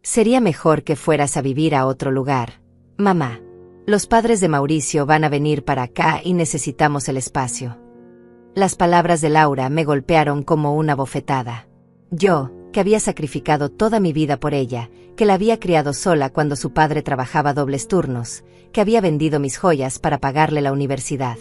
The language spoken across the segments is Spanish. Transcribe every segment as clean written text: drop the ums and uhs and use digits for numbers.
Sería mejor que fueras a vivir a otro lugar. Mamá. Los padres de Mauricio van a venir para acá y necesitamos el espacio. Las palabras de Laura me golpearon como una bofetada. Yo, que había sacrificado toda mi vida por ella, que la había criado sola cuando su padre trabajaba dobles turnos, que había vendido mis joyas para pagarle la universidad.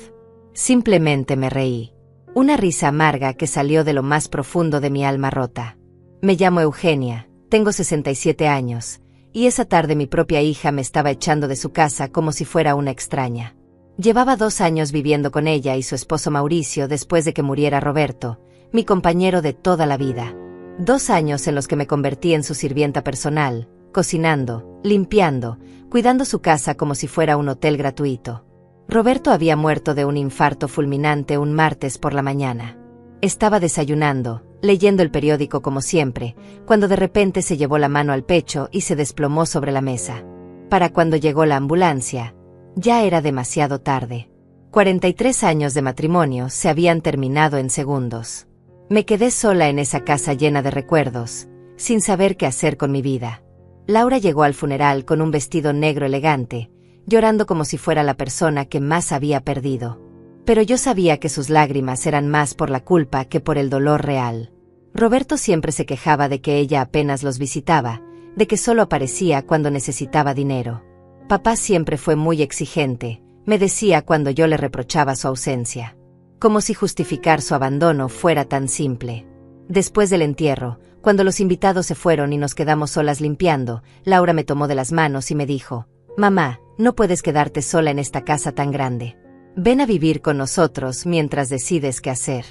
Simplemente me reí. Una risa amarga que salió de lo más profundo de mi alma rota. Me llamo Eugenia, tengo 67 años, y esa tarde mi propia hija me estaba echando de su casa como si fuera una extraña. Llevaba 2 años viviendo con ella y su esposo Mauricio después de que muriera Roberto, mi compañero de toda la vida. 2 años en los que me convertí en su sirvienta personal, cocinando, limpiando, cuidando su casa como si fuera un hotel gratuito. Roberto había muerto de un infarto fulminante un martes por la mañana. Estaba desayunando, leyendo el periódico como siempre, cuando de repente se llevó la mano al pecho y se desplomó sobre la mesa. Para cuando llegó la ambulancia, ya era demasiado tarde. 43 años de matrimonio se habían terminado en segundos. Me quedé sola en esa casa llena de recuerdos, sin saber qué hacer con mi vida. Laura llegó al funeral con un vestido negro elegante, llorando como si fuera la persona que más había perdido. Pero yo sabía que sus lágrimas eran más por la culpa que por el dolor real. Roberto siempre se quejaba de que ella apenas los visitaba, de que solo aparecía cuando necesitaba dinero. Papá siempre fue muy exigente, me decía cuando yo le reprochaba su ausencia. Como si justificar su abandono fuera tan simple. Después del entierro, cuando los invitados se fueron y nos quedamos solas limpiando, Laura me tomó de las manos y me dijo: «Mamá, no puedes quedarte sola en esta casa tan grande. Ven a vivir con nosotros mientras decides qué hacer».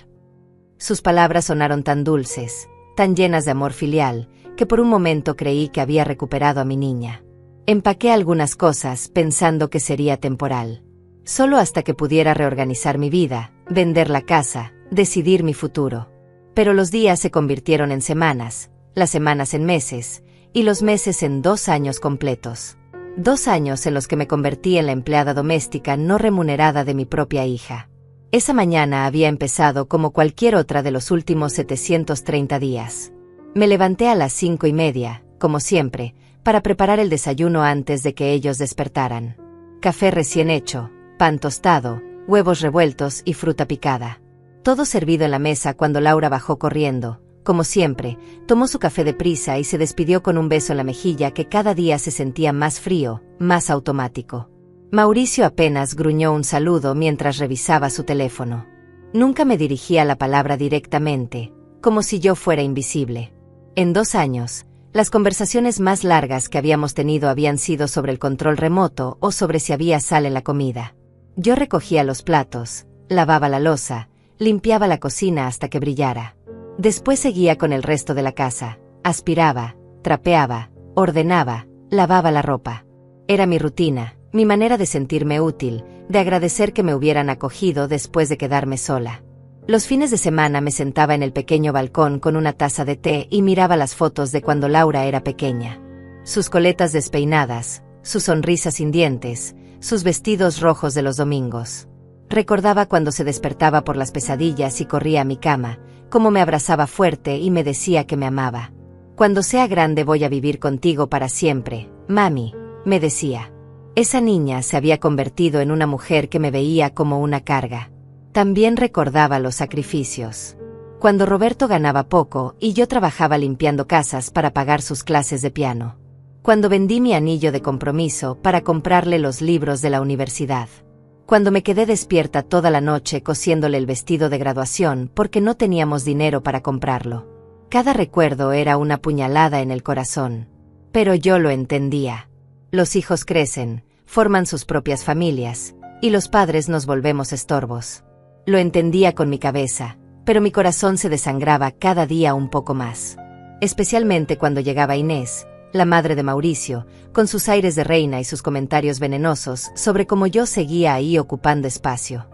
Sus palabras sonaron tan dulces, tan llenas de amor filial, que por un momento creí que había recuperado a mi niña. Empaqué algunas cosas pensando que sería temporal. Solo hasta que pudiera reorganizar mi vida, vender la casa, decidir mi futuro. Pero los días se convirtieron en semanas, las semanas en meses, y los meses en 2 años completos. 2 años en los que me convertí en la empleada doméstica no remunerada de mi propia hija. Esa mañana había empezado como cualquier otra de los últimos 730 días. Me levanté a las 5:30, como siempre, para preparar el desayuno antes de que ellos despertaran. Café recién hecho, pan tostado, huevos revueltos y fruta picada. Todo servido en la mesa cuando Laura bajó corriendo. Como siempre, tomó su café deprisa y se despidió con un beso en la mejilla que cada día se sentía más frío, más automático. Mauricio apenas gruñó un saludo mientras revisaba su teléfono. Nunca me dirigía la palabra directamente, como si yo fuera invisible. En 2 años, las conversaciones más largas que habíamos tenido habían sido sobre el control remoto o sobre si había sal en la comida. Yo recogía los platos, lavaba la loza, limpiaba la cocina hasta que brillara. Después seguía con el resto de la casa, aspiraba, trapeaba, ordenaba, lavaba la ropa. Era mi rutina, mi manera de sentirme útil, de agradecer que me hubieran acogido después de quedarme sola. Los fines de semana me sentaba en el pequeño balcón con una taza de té y miraba las fotos de cuando Laura era pequeña. Sus coletas despeinadas, su sonrisa sin dientes, sus vestidos rojos de los domingos. Recordaba cuando se despertaba por las pesadillas y corría a mi cama, cómo me abrazaba fuerte y me decía que me amaba. «Cuando sea grande voy a vivir contigo para siempre, mami», me decía. Esa niña se había convertido en una mujer que me veía como una carga. También recordaba los sacrificios. Cuando Roberto ganaba poco y yo trabajaba limpiando casas para pagar sus clases de piano. Cuando vendí mi anillo de compromiso para comprarle los libros de la universidad. Cuando me quedé despierta toda la noche cosiéndole el vestido de graduación porque no teníamos dinero para comprarlo. Cada recuerdo era una puñalada en el corazón. Pero yo lo entendía. Los hijos crecen, forman sus propias familias, y los padres nos volvemos estorbos. Lo entendía con mi cabeza, pero mi corazón se desangraba cada día un poco más. Especialmente cuando llegaba Inés, la madre de Mauricio, con sus aires de reina y sus comentarios venenosos sobre cómo yo seguía ahí ocupando espacio.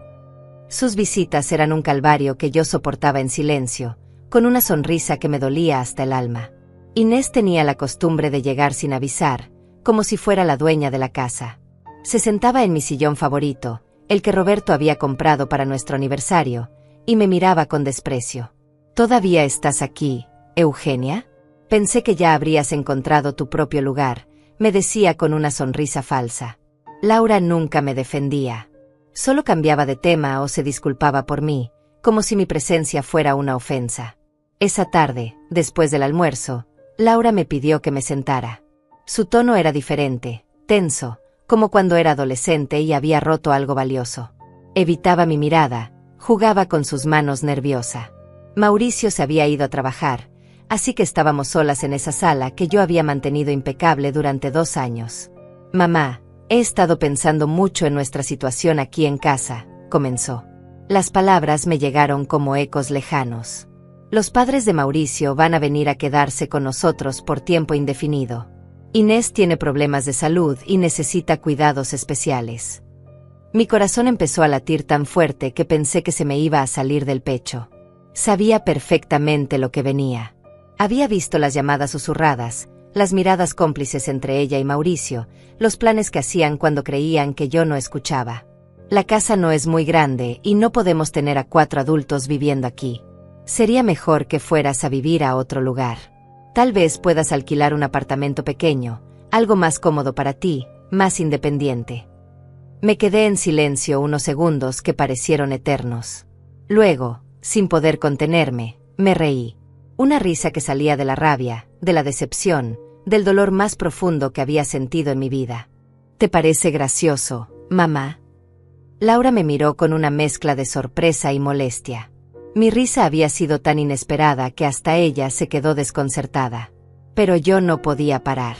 Sus visitas eran un calvario que yo soportaba en silencio, con una sonrisa que me dolía hasta el alma. Inés tenía la costumbre de llegar sin avisar, como si fuera la dueña de la casa. Se sentaba en mi sillón favorito, el que Roberto había comprado para nuestro aniversario, y me miraba con desprecio. «¿Todavía estás aquí, Eugenia?», Pensé que ya habrías encontrado tu propio lugar, me decía con una sonrisa falsa. Laura nunca me defendía. Solo cambiaba de tema o se disculpaba por mí, como si mi presencia fuera una ofensa. Esa tarde, después del almuerzo, Laura me pidió que me sentara. Su tono era diferente, tenso, como cuando era adolescente y había roto algo valioso. Evitaba mi mirada, jugaba con sus manos nerviosa. Mauricio se había ido a trabajar, así que estábamos solas en esa sala que yo había mantenido impecable durante 2 años. Mamá, he estado pensando mucho en nuestra situación aquí en casa, comenzó. Las palabras me llegaron como ecos lejanos. Los padres de Mauricio van a venir a quedarse con nosotros por tiempo indefinido. Inés tiene problemas de salud y necesita cuidados especiales. Mi corazón empezó a latir tan fuerte que pensé que se me iba a salir del pecho. Sabía perfectamente lo que venía. Había visto las llamadas susurradas, las miradas cómplices entre ella y Mauricio, los planes que hacían cuando creían que yo no escuchaba. La casa no es muy grande y no podemos tener a 4 adultos viviendo aquí. Sería mejor que fueras a vivir a otro lugar. Tal vez puedas alquilar un apartamento pequeño, algo más cómodo para ti, más independiente. Me quedé en silencio unos segundos que parecieron eternos. Luego, sin poder contenerme, me reí. Una risa que salía de la rabia, de la decepción, del dolor más profundo que había sentido en mi vida. ¿Te parece gracioso, mamá? Laura me miró con una mezcla de sorpresa y molestia. Mi risa había sido tan inesperada que hasta ella se quedó desconcertada. Pero yo no podía parar.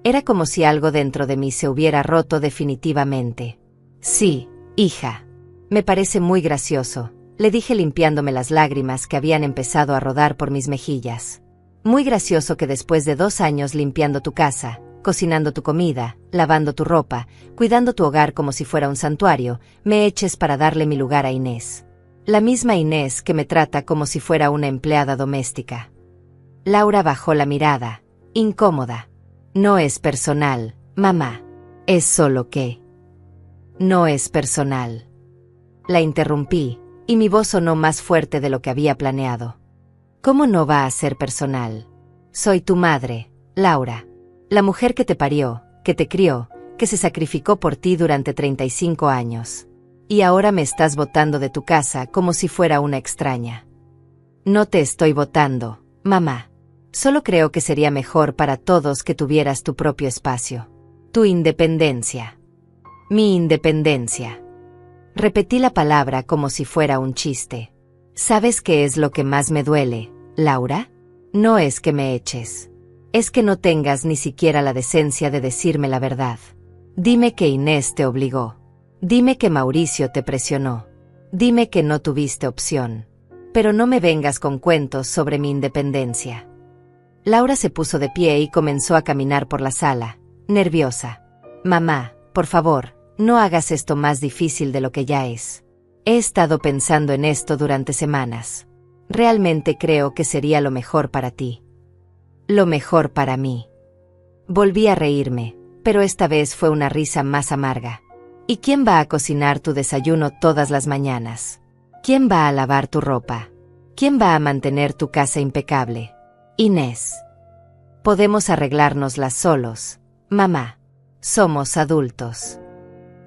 Era como si algo dentro de mí se hubiera roto definitivamente. Sí, hija. Me parece muy gracioso, le dije limpiándome las lágrimas que habían empezado a rodar por mis mejillas. Muy gracioso que después de 2 años limpiando tu casa, cocinando tu comida, lavando tu ropa, cuidando tu hogar como si fuera un santuario, me eches para darle mi lugar a Inés. La misma Inés que me trata como si fuera una empleada doméstica. Laura bajó la mirada, incómoda. No es personal, mamá. Es solo que... No es personal. La interrumpí, y mi voz sonó más fuerte de lo que había planeado. ¿Cómo no va a ser personal? Soy tu madre, Laura. La mujer que te parió, que te crió, que se sacrificó por ti durante 35 años. Y ahora me estás botando de tu casa como si fuera una extraña. No te estoy botando, mamá. Solo creo que sería mejor para todos que tuvieras tu propio espacio. Tu independencia. Mi independencia. Repetí la palabra como si fuera un chiste. ¿Sabes qué es lo que más me duele, Laura? No es que me eches. Es que no tengas ni siquiera la decencia de decirme la verdad. Dime que Inés te obligó. Dime que Mauricio te presionó. Dime que no tuviste opción. Pero no me vengas con cuentos sobre mi independencia. Laura se puso de pie y comenzó a caminar por la sala, nerviosa. Mamá, por favor, no hagas esto más difícil de lo que ya es. He estado pensando en esto durante semanas. Realmente creo que sería lo mejor para ti. Lo mejor para mí. Volví a reírme, pero esta vez fue una risa más amarga. ¿Y quién va a cocinar tu desayuno todas las mañanas? ¿Quién va a lavar tu ropa? ¿Quién va a mantener tu casa impecable? Inés. Podemos arreglárnoslas solos, mamá. Somos adultos.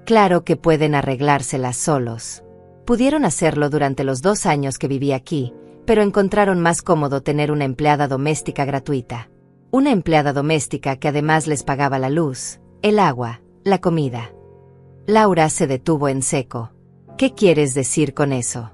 Claro que pueden arreglárselas solos. Pudieron hacerlo durante los 2 años que viví aquí, pero encontraron más cómodo tener una empleada doméstica gratuita. Una empleada doméstica que además les pagaba la luz, el agua, la comida. Laura se detuvo en seco. ¿Qué quieres decir con eso?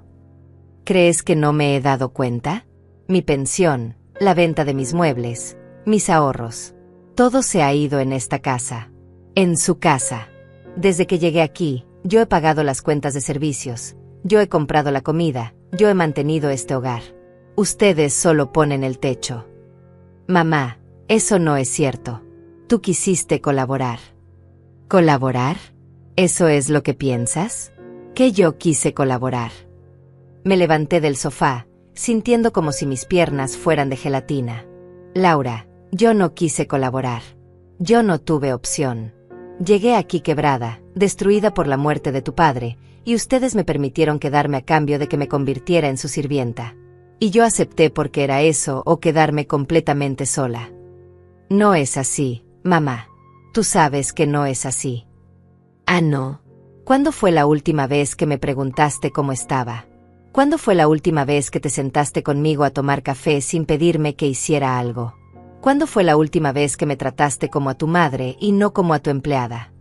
¿Crees que no me he dado cuenta? Mi pensión, la venta de mis muebles, mis ahorros. Todo se ha ido en esta casa. En su casa. Desde que llegué aquí, yo he pagado las cuentas de servicios, yo he comprado la comida, yo he mantenido este hogar. Ustedes solo ponen el techo. Mamá, eso no es cierto. Tú quisiste colaborar. ¿Colaborar? ¿Eso es lo que piensas? Que yo quise colaborar. Me levanté del sofá, sintiendo como si mis piernas fueran de gelatina. Laura, yo no quise colaborar. Yo no tuve opción. Llegué aquí quebrada, destruida por la muerte de tu padre, y ustedes me permitieron quedarme a cambio de que me convirtiera en su sirvienta. Y yo acepté porque era eso o quedarme completamente sola. No es así, mamá. Tú sabes que no es así. Ah, no. ¿Cuándo fue la última vez que me preguntaste cómo estaba? ¿Cuándo fue la última vez que te sentaste conmigo a tomar café sin pedirme que hiciera algo? ¿Cuándo fue la última vez que me trataste como a tu madre y no como a tu empleada?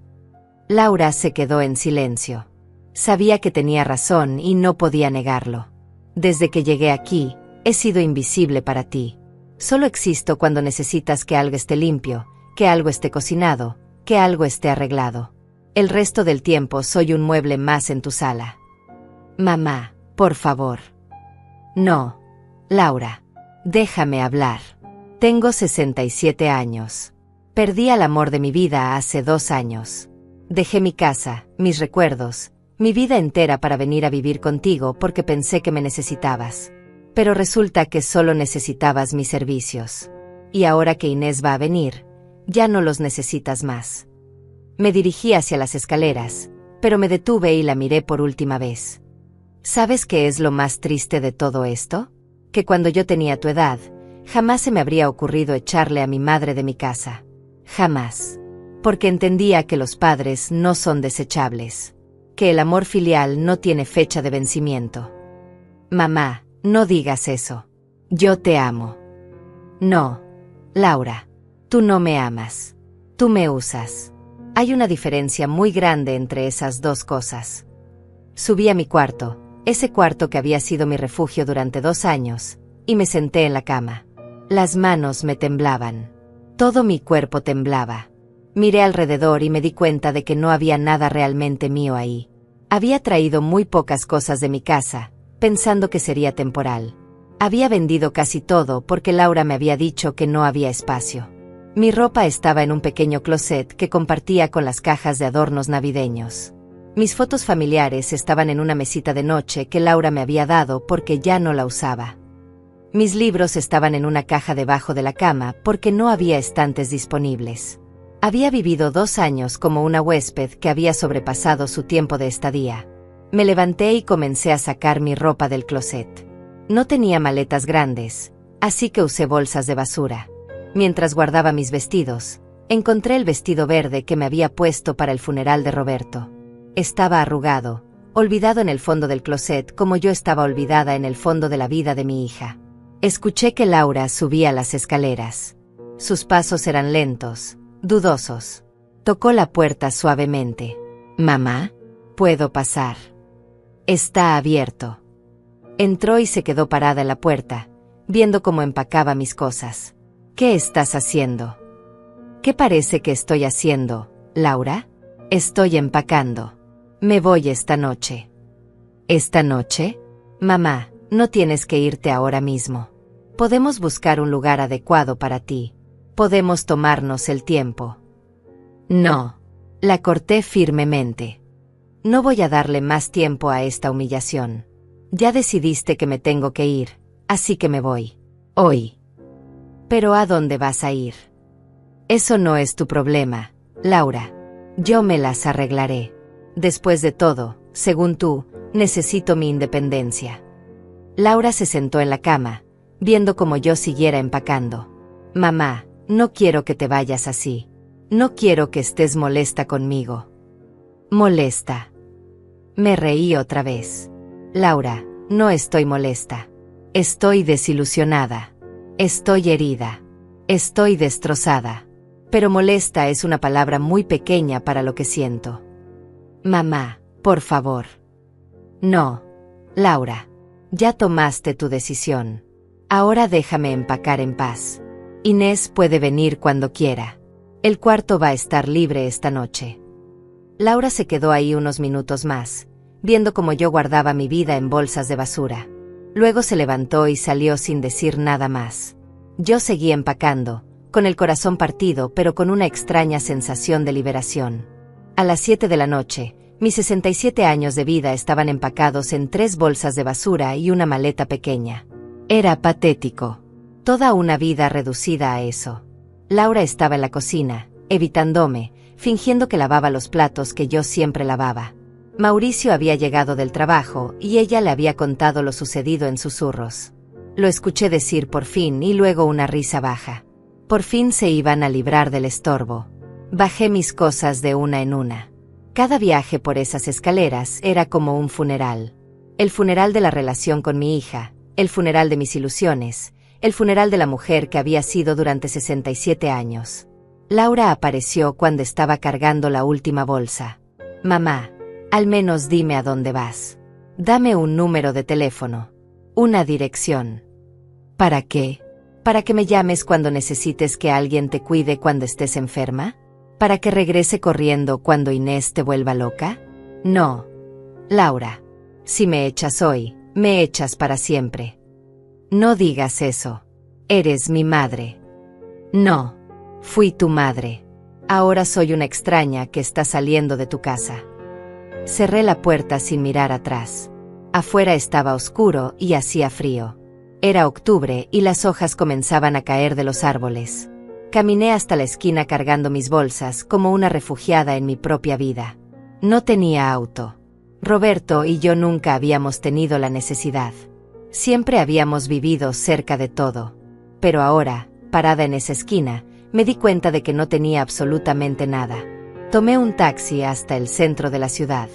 Laura se quedó en silencio. Sabía que tenía razón y no podía negarlo. Desde que llegué aquí, he sido invisible para ti. Solo existo cuando necesitas que algo esté limpio, que algo esté cocinado, que algo esté arreglado. El resto del tiempo soy un mueble más en tu sala. Mamá, por favor. No. Laura, déjame hablar. Tengo 67 años. Perdí al amor de mi vida hace 2 años. Dejé mi casa, mis recuerdos, mi vida entera para venir a vivir contigo porque pensé que me necesitabas. Pero resulta que solo necesitabas mis servicios. Y ahora que Inés va a venir, ya no los necesitas más. Me dirigí hacia las escaleras, pero me detuve y la miré por última vez. ¿Sabes qué es lo más triste de todo esto? Que cuando yo tenía tu edad, jamás se me habría ocurrido echarle a mi madre de mi casa. Jamás. Porque entendía que los padres no son desechables. Que el amor filial no tiene fecha de vencimiento. Mamá, no digas eso. Yo te amo. No. Laura, tú no me amas. Tú me usas. Hay una diferencia muy grande entre esas dos cosas. Subí a mi cuarto, ese cuarto que había sido mi refugio durante 2 años, y me senté en la cama. Las manos me temblaban. Todo mi cuerpo temblaba. Miré alrededor y me di cuenta de que no había nada realmente mío ahí. Había traído muy pocas cosas de mi casa, pensando que sería temporal. Había vendido casi todo porque Laura me había dicho que no había espacio. Mi ropa estaba en un pequeño closet que compartía con las cajas de adornos navideños. Mis fotos familiares estaban en una mesita de noche que Laura me había dado porque ya no la usaba. Mis libros estaban en una caja debajo de la cama porque no había estantes disponibles. Había vivido 2 años como una huésped que había sobrepasado su tiempo de estadía. Me levanté y comencé a sacar mi ropa del closet. No tenía maletas grandes, así que usé bolsas de basura. Mientras guardaba mis vestidos, encontré el vestido verde que me había puesto para el funeral de Roberto. Estaba arrugado, olvidado en el fondo del closet como yo estaba olvidada en el fondo de la vida de mi hija. Escuché que Laura subía las escaleras. Sus pasos eran lentos, dudosos. Tocó la puerta suavemente. «Mamá, ¿puedo pasar?» «Está abierto». Entró y se quedó parada en la puerta, viendo cómo empacaba mis cosas. «¿Qué estás haciendo?» «¿Qué parece que estoy haciendo, Laura?» «Estoy empacando. Me voy esta noche». «¿Esta noche?» «Mamá, no tienes que irte ahora mismo. Podemos buscar un lugar adecuado para ti. Podemos tomarnos el tiempo». «No». La corté firmemente. «No voy a darle más tiempo a esta humillación. Ya decidiste que me tengo que ir, así que me voy. Hoy». «¿Pero a dónde vas a ir?» «Eso no es tu problema, Laura. Yo me las arreglaré. Después de todo, según tú, necesito mi independencia». Laura se sentó en la cama, viendo cómo yo siguiera empacando. «Mamá, no quiero que te vayas así. No quiero que estés molesta conmigo». «¿Molesta?» Me reí otra vez. «Laura, no estoy molesta. Estoy desilusionada. Estoy herida. Estoy destrozada. Pero molesta es una palabra muy pequeña para lo que siento». «Mamá, por favor». «No. Laura. Ya tomaste tu decisión. Ahora déjame empacar en paz. Inés puede venir cuando quiera. El cuarto va a estar libre esta noche». Laura se quedó ahí unos minutos más, viendo cómo yo guardaba mi vida en bolsas de basura. Luego se levantó y salió sin decir nada más. Yo seguí empacando, con el corazón partido pero con una extraña sensación de liberación. A las 7 de la noche, mis 67 años de vida estaban empacados en 3 bolsas de basura y una maleta pequeña. Era patético. Toda una vida reducida a eso. Laura estaba en la cocina, evitándome, fingiendo que lavaba los platos que yo siempre lavaba. Mauricio había llegado del trabajo y ella le había contado lo sucedido en susurros. Lo escuché decir por fin y luego una risa baja. Por fin se iban a librar del estorbo. Bajé mis cosas de una en una. Cada viaje por esas escaleras era como un funeral. El funeral de la relación con mi hija, el funeral de mis ilusiones, el funeral de la mujer que había sido durante 67 años. Laura apareció cuando estaba cargando la última bolsa. Mamá, al menos dime a dónde vas. Dame un número de teléfono. Una dirección. ¿Para qué? ¿Para que me llames cuando necesites que alguien te cuide cuando estés enferma? ¿Para que regrese corriendo cuando Inés te vuelva loca? No. Laura. Si me echas hoy, me echas para siempre. No digas eso. Eres mi madre. No. Fui tu madre. Ahora soy una extraña que está saliendo de tu casa. Cerré la puerta sin mirar atrás. Afuera estaba oscuro y hacía frío. Era octubre y las hojas comenzaban a caer de los árboles. Caminé hasta la esquina cargando mis bolsas como una refugiada en mi propia vida. No tenía auto. Roberto y yo nunca habíamos tenido la necesidad. Siempre habíamos vivido cerca de todo. Pero ahora, parada en esa esquina, me di cuenta de que no tenía absolutamente nada. Tomé un taxi hasta el centro de la ciudad.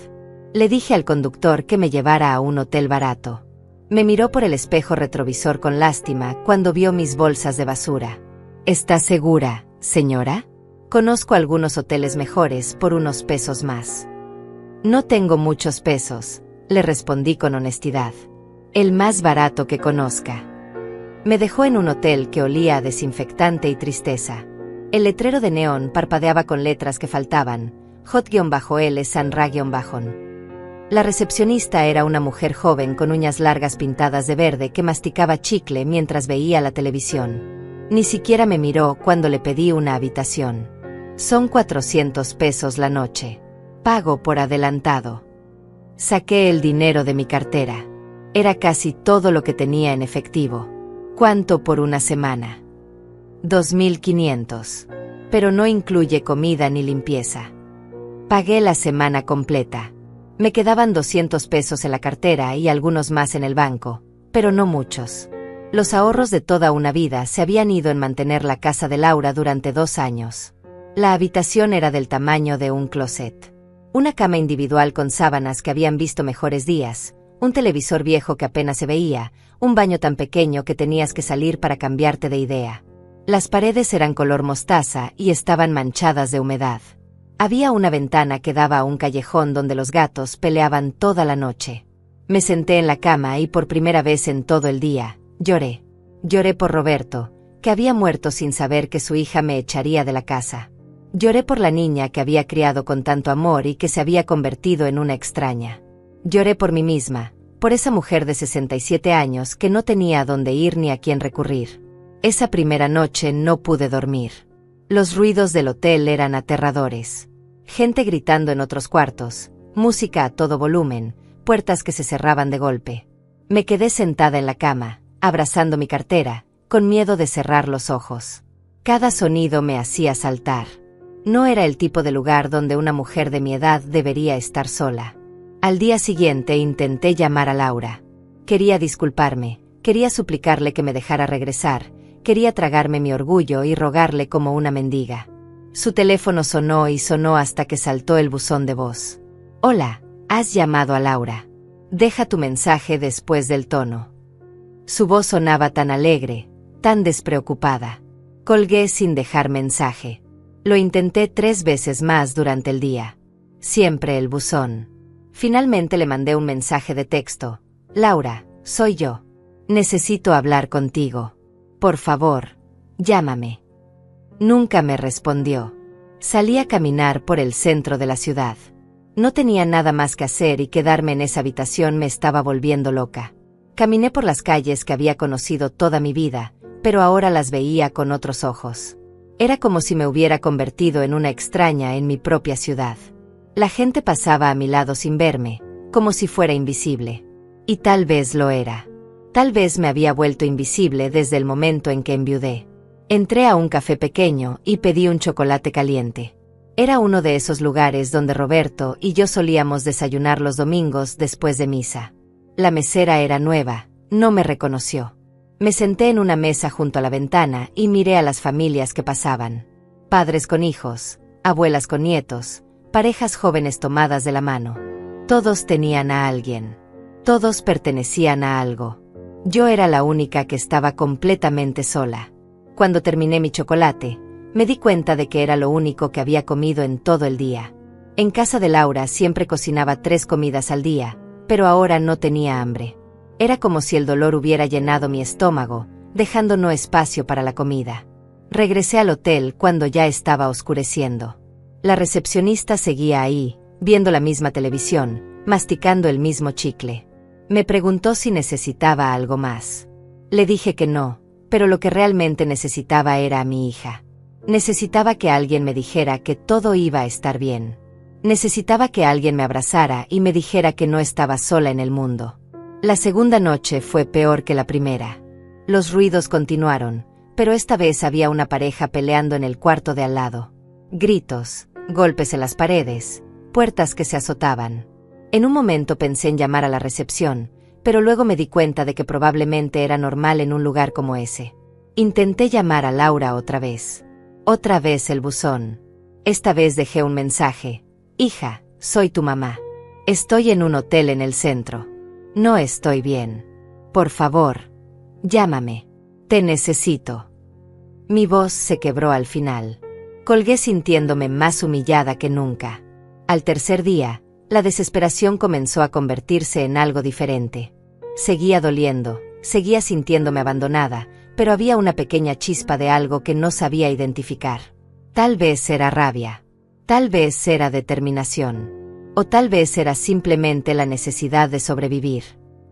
Le dije al conductor que me llevara a un hotel barato. Me miró por el espejo retrovisor con lástima cuando vio mis bolsas de basura. ¿Está segura, señora? Conozco algunos hoteles mejores por unos pesos más. No tengo muchos pesos, le respondí con honestidad. El más barato que conozca. Me dejó en un hotel que olía a desinfectante y tristeza. El letrero de neón parpadeaba con letras que faltaban, Hot-L Sanra-. La recepcionista era una mujer joven con uñas largas pintadas de verde que masticaba chicle mientras veía la televisión. Ni siquiera me miró cuando le pedí una habitación. Son 400 pesos la noche. Pago por adelantado. Saqué el dinero de mi cartera. Era casi todo lo que tenía en efectivo. ¿Cuánto por una semana? 2.500. Pero no incluye comida ni limpieza. Pagué la semana completa. Me quedaban 200 pesos en la cartera y algunos más en el banco, pero no muchos. Los ahorros de toda una vida se habían ido en mantener la casa de Laura durante 2 años. La habitación era del tamaño de un closet. Una cama individual con sábanas que habían visto mejores días, un televisor viejo que apenas se veía, un baño tan pequeño que tenías que salir para cambiarte de idea. Las paredes eran color mostaza y estaban manchadas de humedad. Había una ventana que daba a un callejón donde los gatos peleaban toda la noche. Me senté en la cama y por primera vez en todo el día, lloré. Lloré por Roberto, que había muerto sin saber que su hija me echaría de la casa. Lloré por la niña que había criado con tanto amor y que se había convertido en una extraña. Lloré por mí misma, por esa mujer de 67 años que no tenía a dónde ir ni a quién recurrir. Esa primera noche no pude dormir. Los ruidos del hotel eran aterradores. Gente gritando en otros cuartos, música a todo volumen, puertas que se cerraban de golpe. Me quedé sentada en la cama, abrazando mi cartera, con miedo de cerrar los ojos. Cada sonido me hacía saltar. No era el tipo de lugar donde una mujer de mi edad debería estar sola. Al día siguiente intenté llamar a Laura. Quería disculparme, quería suplicarle que me dejara regresar, quería tragarme mi orgullo y rogarle como una mendiga. Su teléfono sonó y sonó hasta que saltó el buzón de voz. Hola, has llamado a Laura. Deja tu mensaje después del tono. Su voz sonaba tan alegre, tan despreocupada. Colgué sin dejar mensaje. Lo intenté 3 veces más durante el día. Siempre el buzón. Finalmente le mandé un mensaje de texto. Laura, soy yo. Necesito hablar contigo. Por favor, llámame. Nunca me respondió. Salí a caminar por el centro de la ciudad. No tenía nada más que hacer y quedarme en esa habitación me estaba volviendo loca. Caminé por las calles que había conocido toda mi vida, pero ahora las veía con otros ojos. Era como si me hubiera convertido en una extraña en mi propia ciudad. La gente pasaba a mi lado sin verme, como si fuera invisible. Y tal vez lo era. Tal vez me había vuelto invisible desde el momento en que enviudé. Entré a un café pequeño y pedí un chocolate caliente. Era uno de esos lugares donde Roberto y yo solíamos desayunar los domingos después de misa. La mesera era nueva, no me reconoció. Me senté en una mesa junto a la ventana y miré a las familias que pasaban. Padres con hijos, abuelas con nietos, parejas jóvenes tomadas de la mano. Todos tenían a alguien. Todos pertenecían a algo. Yo era la única que estaba completamente sola. Cuando terminé mi chocolate, me di cuenta de que era lo único que había comido en todo el día. En casa de Laura siempre cocinaba 3 comidas al día, pero ahora no tenía hambre. Era como si el dolor hubiera llenado mi estómago, dejando no espacio para la comida. Regresé al hotel cuando ya estaba oscureciendo. La recepcionista seguía ahí, viendo la misma televisión, masticando el mismo chicle. Me preguntó si necesitaba algo más. Le dije que no, pero lo que realmente necesitaba era a mi hija. Necesitaba que alguien me dijera que todo iba a estar bien. Necesitaba que alguien me abrazara y me dijera que no estaba sola en el mundo. La segunda noche fue peor que la primera. Los ruidos continuaron, pero esta vez había una pareja peleando en el cuarto de al lado. Gritos, golpes en las paredes, puertas que se azotaban. En un momento pensé en llamar a la recepción, pero luego me di cuenta de que probablemente era normal en un lugar como ese. Intenté llamar a Laura otra vez. Otra vez el buzón. Esta vez dejé un mensaje. Hija, soy tu mamá. Estoy en un hotel en el centro. No estoy bien. Por favor, llámame. Te necesito. Mi voz se quebró al final. Colgué sintiéndome más humillada que nunca. Al tercer día, la desesperación comenzó a convertirse en algo diferente. Seguía doliendo, seguía sintiéndome abandonada, pero había una pequeña chispa de algo que no sabía identificar. Tal vez era rabia, tal vez era determinación, o tal vez era simplemente la necesidad de sobrevivir.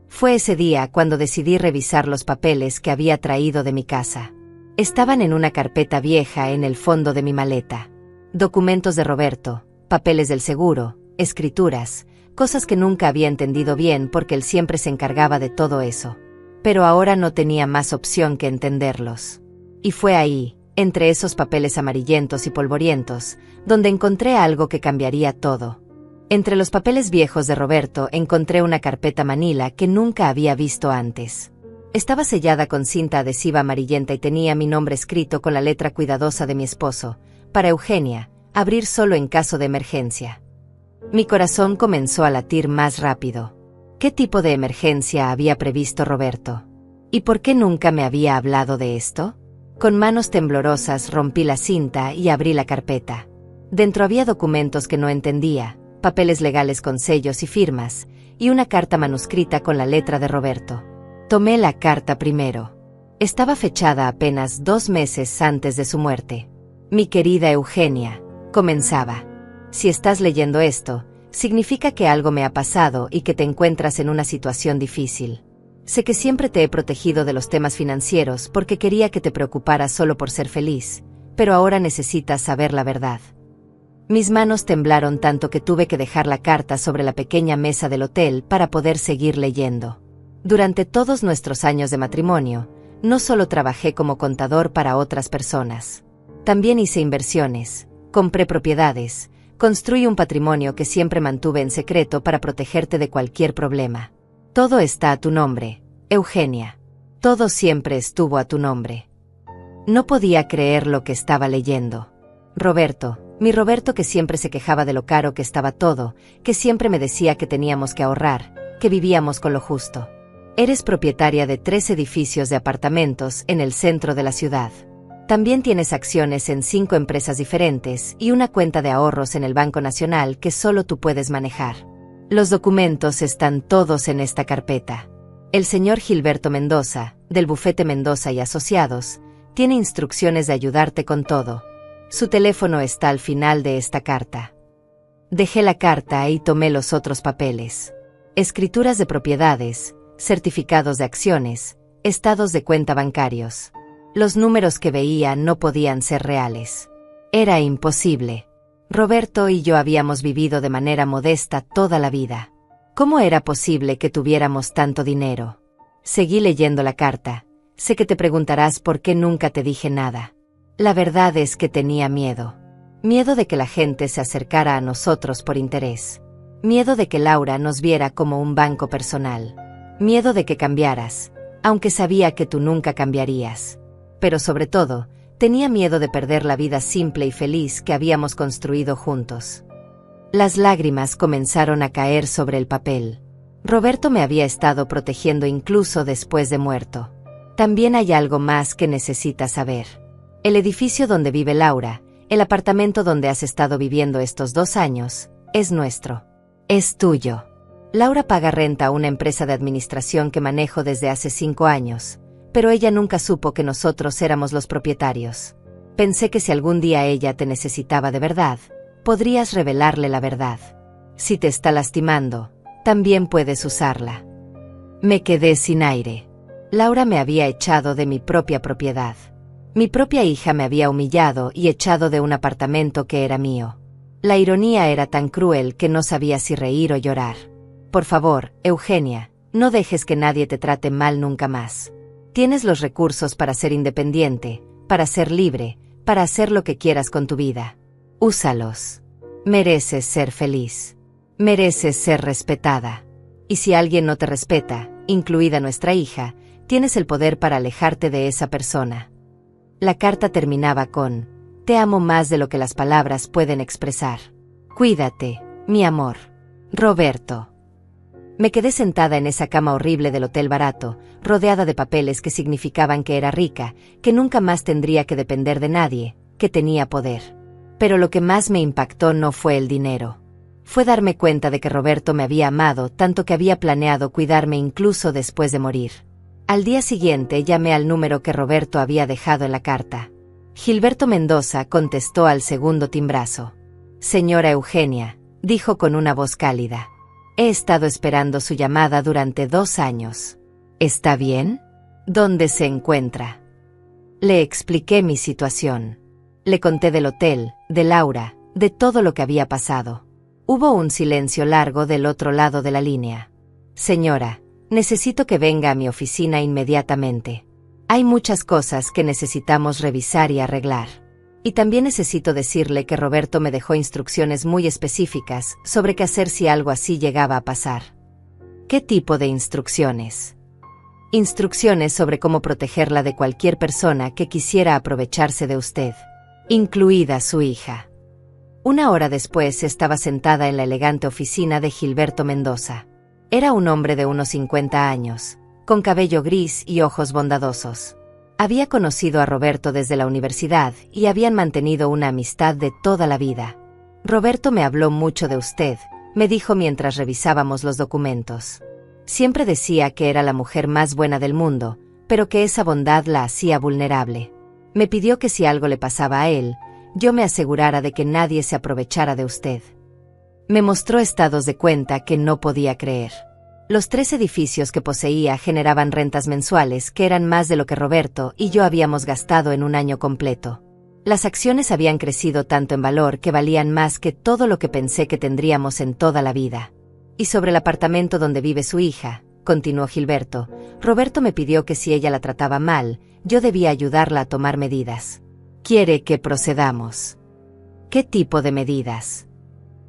Fue ese día cuando decidí revisar los papeles que había traído de mi casa. Estaban en una carpeta vieja en el fondo de mi maleta. Documentos de Roberto, papeles del seguro, escrituras, cosas que nunca había entendido bien porque él siempre se encargaba de todo eso. Pero ahora no tenía más opción que entenderlos. Y fue ahí, entre esos papeles amarillentos y polvorientos, donde encontré algo que cambiaría todo. Entre los papeles viejos de Roberto encontré una carpeta manila que nunca había visto antes. Estaba sellada con cinta adhesiva amarillenta y tenía mi nombre escrito con la letra cuidadosa de mi esposo, para Eugenia, abrir solo en caso de emergencia. Mi corazón comenzó a latir más rápido. ¿Qué tipo de emergencia había previsto Roberto? ¿Y por qué nunca me había hablado de esto? Con manos temblorosas rompí la cinta y abrí la carpeta. Dentro había documentos que no entendía, papeles legales con sellos y firmas, y una carta manuscrita con la letra de Roberto. Tomé la carta primero. Estaba fechada apenas 2 meses antes de su muerte. Mi querida Eugenia, comenzaba. Si estás leyendo esto, significa que algo me ha pasado y que te encuentras en una situación difícil. Sé que siempre te he protegido de los temas financieros porque quería que te preocuparas solo por ser feliz, pero ahora necesitas saber la verdad. Mis manos temblaron tanto que tuve que dejar la carta sobre la pequeña mesa del hotel para poder seguir leyendo. Durante todos nuestros años de matrimonio, no solo trabajé como contador para otras personas. También hice inversiones, compré propiedades, construí un patrimonio que siempre mantuve en secreto para protegerte de cualquier problema. Todo está a tu nombre, Eugenia. Todo siempre estuvo a tu nombre. No podía creer lo que estaba leyendo. Roberto, mi Roberto que siempre se quejaba de lo caro que estaba todo, que siempre me decía que teníamos que ahorrar, que vivíamos con lo justo. Eres propietaria de 3 edificios de apartamentos en el centro de la ciudad. También tienes acciones en 5 empresas diferentes y una cuenta de ahorros en el Banco Nacional que solo tú puedes manejar. Los documentos están todos en esta carpeta. El señor Gilberto Mendoza, del bufete Mendoza y Asociados, tiene instrucciones de ayudarte con todo. Su teléfono está al final de esta carta. Dejé la carta y tomé los otros papeles. Escrituras de propiedades, certificados de acciones, estados de cuenta bancarios. Los números que veía no podían ser reales. Era imposible. Roberto y yo habíamos vivido de manera modesta toda la vida. ¿Cómo era posible que tuviéramos tanto dinero? Seguí leyendo la carta. Sé que te preguntarás por qué nunca te dije nada. La verdad es que tenía miedo. Miedo de que la gente se acercara a nosotros por interés. Miedo de que Laura nos viera como un banco personal. Miedo de que cambiaras, aunque sabía que tú nunca cambiarías. Pero sobre todo, tenía miedo de perder la vida simple y feliz que habíamos construido juntos. Las lágrimas comenzaron a caer sobre el papel. Roberto me había estado protegiendo incluso después de muerto. También hay algo más que necesitas saber. El edificio donde vive Laura, el apartamento donde has estado viviendo estos 2 años, es nuestro. Es tuyo. Laura paga renta a una empresa de administración que manejo desde hace 5 años, pero ella nunca supo que nosotros éramos los propietarios. Pensé que si algún día ella te necesitaba de verdad, podrías revelarle la verdad. Si te está lastimando, también puedes usarla. Me quedé sin aire. Laura me había echado de mi propia propiedad. Mi propia hija me había humillado y echado de un apartamento que era mío. La ironía era tan cruel que no sabía si reír o llorar. Por favor, Eugenia, no dejes que nadie te trate mal nunca más. Tienes los recursos para ser independiente, para ser libre, para hacer lo que quieras con tu vida. Úsalos. Mereces ser feliz. Mereces ser respetada. Y si alguien no te respeta, incluida nuestra hija, tienes el poder para alejarte de esa persona. La carta terminaba con: te amo más de lo que las palabras pueden expresar. Cuídate, mi amor. Roberto. Me quedé sentada en esa cama horrible del hotel barato, rodeada de papeles que significaban que era rica, que nunca más tendría que depender de nadie, que tenía poder. Pero lo que más me impactó no fue el dinero. Fue darme cuenta de que Roberto me había amado tanto que había planeado cuidarme incluso después de morir. Al día siguiente llamé al número que Roberto había dejado en la carta. Gilberto Mendoza contestó al segundo timbrazo. Señora Eugenia, dijo con una voz cálida. He estado esperando su llamada durante 2 años. ¿Está bien? ¿Dónde se encuentra? Le expliqué mi situación. Le conté del hotel, de Laura, de todo lo que había pasado. Hubo un silencio largo del otro lado de la línea. Señora, necesito que venga a mi oficina inmediatamente. Hay muchas cosas que necesitamos revisar y arreglar. Y también necesito decirle que Roberto me dejó instrucciones muy específicas sobre qué hacer si algo así llegaba a pasar. ¿Qué tipo de instrucciones? Instrucciones sobre cómo protegerla de cualquier persona que quisiera aprovecharse de usted, incluida su hija. 1 hora después estaba sentada en la elegante oficina de Gilberto Mendoza. Era un hombre de unos 50 años, con cabello gris y ojos bondadosos. Había conocido a Roberto desde la universidad y habían mantenido una amistad de toda la vida. Roberto me habló mucho de usted, me dijo mientras revisábamos los documentos. Siempre decía que era la mujer más buena del mundo, pero que esa bondad la hacía vulnerable. Me pidió que si algo le pasaba a él, yo me asegurara de que nadie se aprovechara de usted. Me mostró estados de cuenta que no podía creer. Los 3 edificios que poseía generaban rentas mensuales que eran más de lo que Roberto y yo habíamos gastado en un año completo. Las acciones habían crecido tanto en valor que valían más que todo lo que pensé que tendríamos en toda la vida. Y sobre el apartamento donde vive su hija, continuó Gilberto, Roberto me pidió que si ella la trataba mal, yo debía ayudarla a tomar medidas. ¿Quiere que procedamos? ¿Qué tipo de medidas?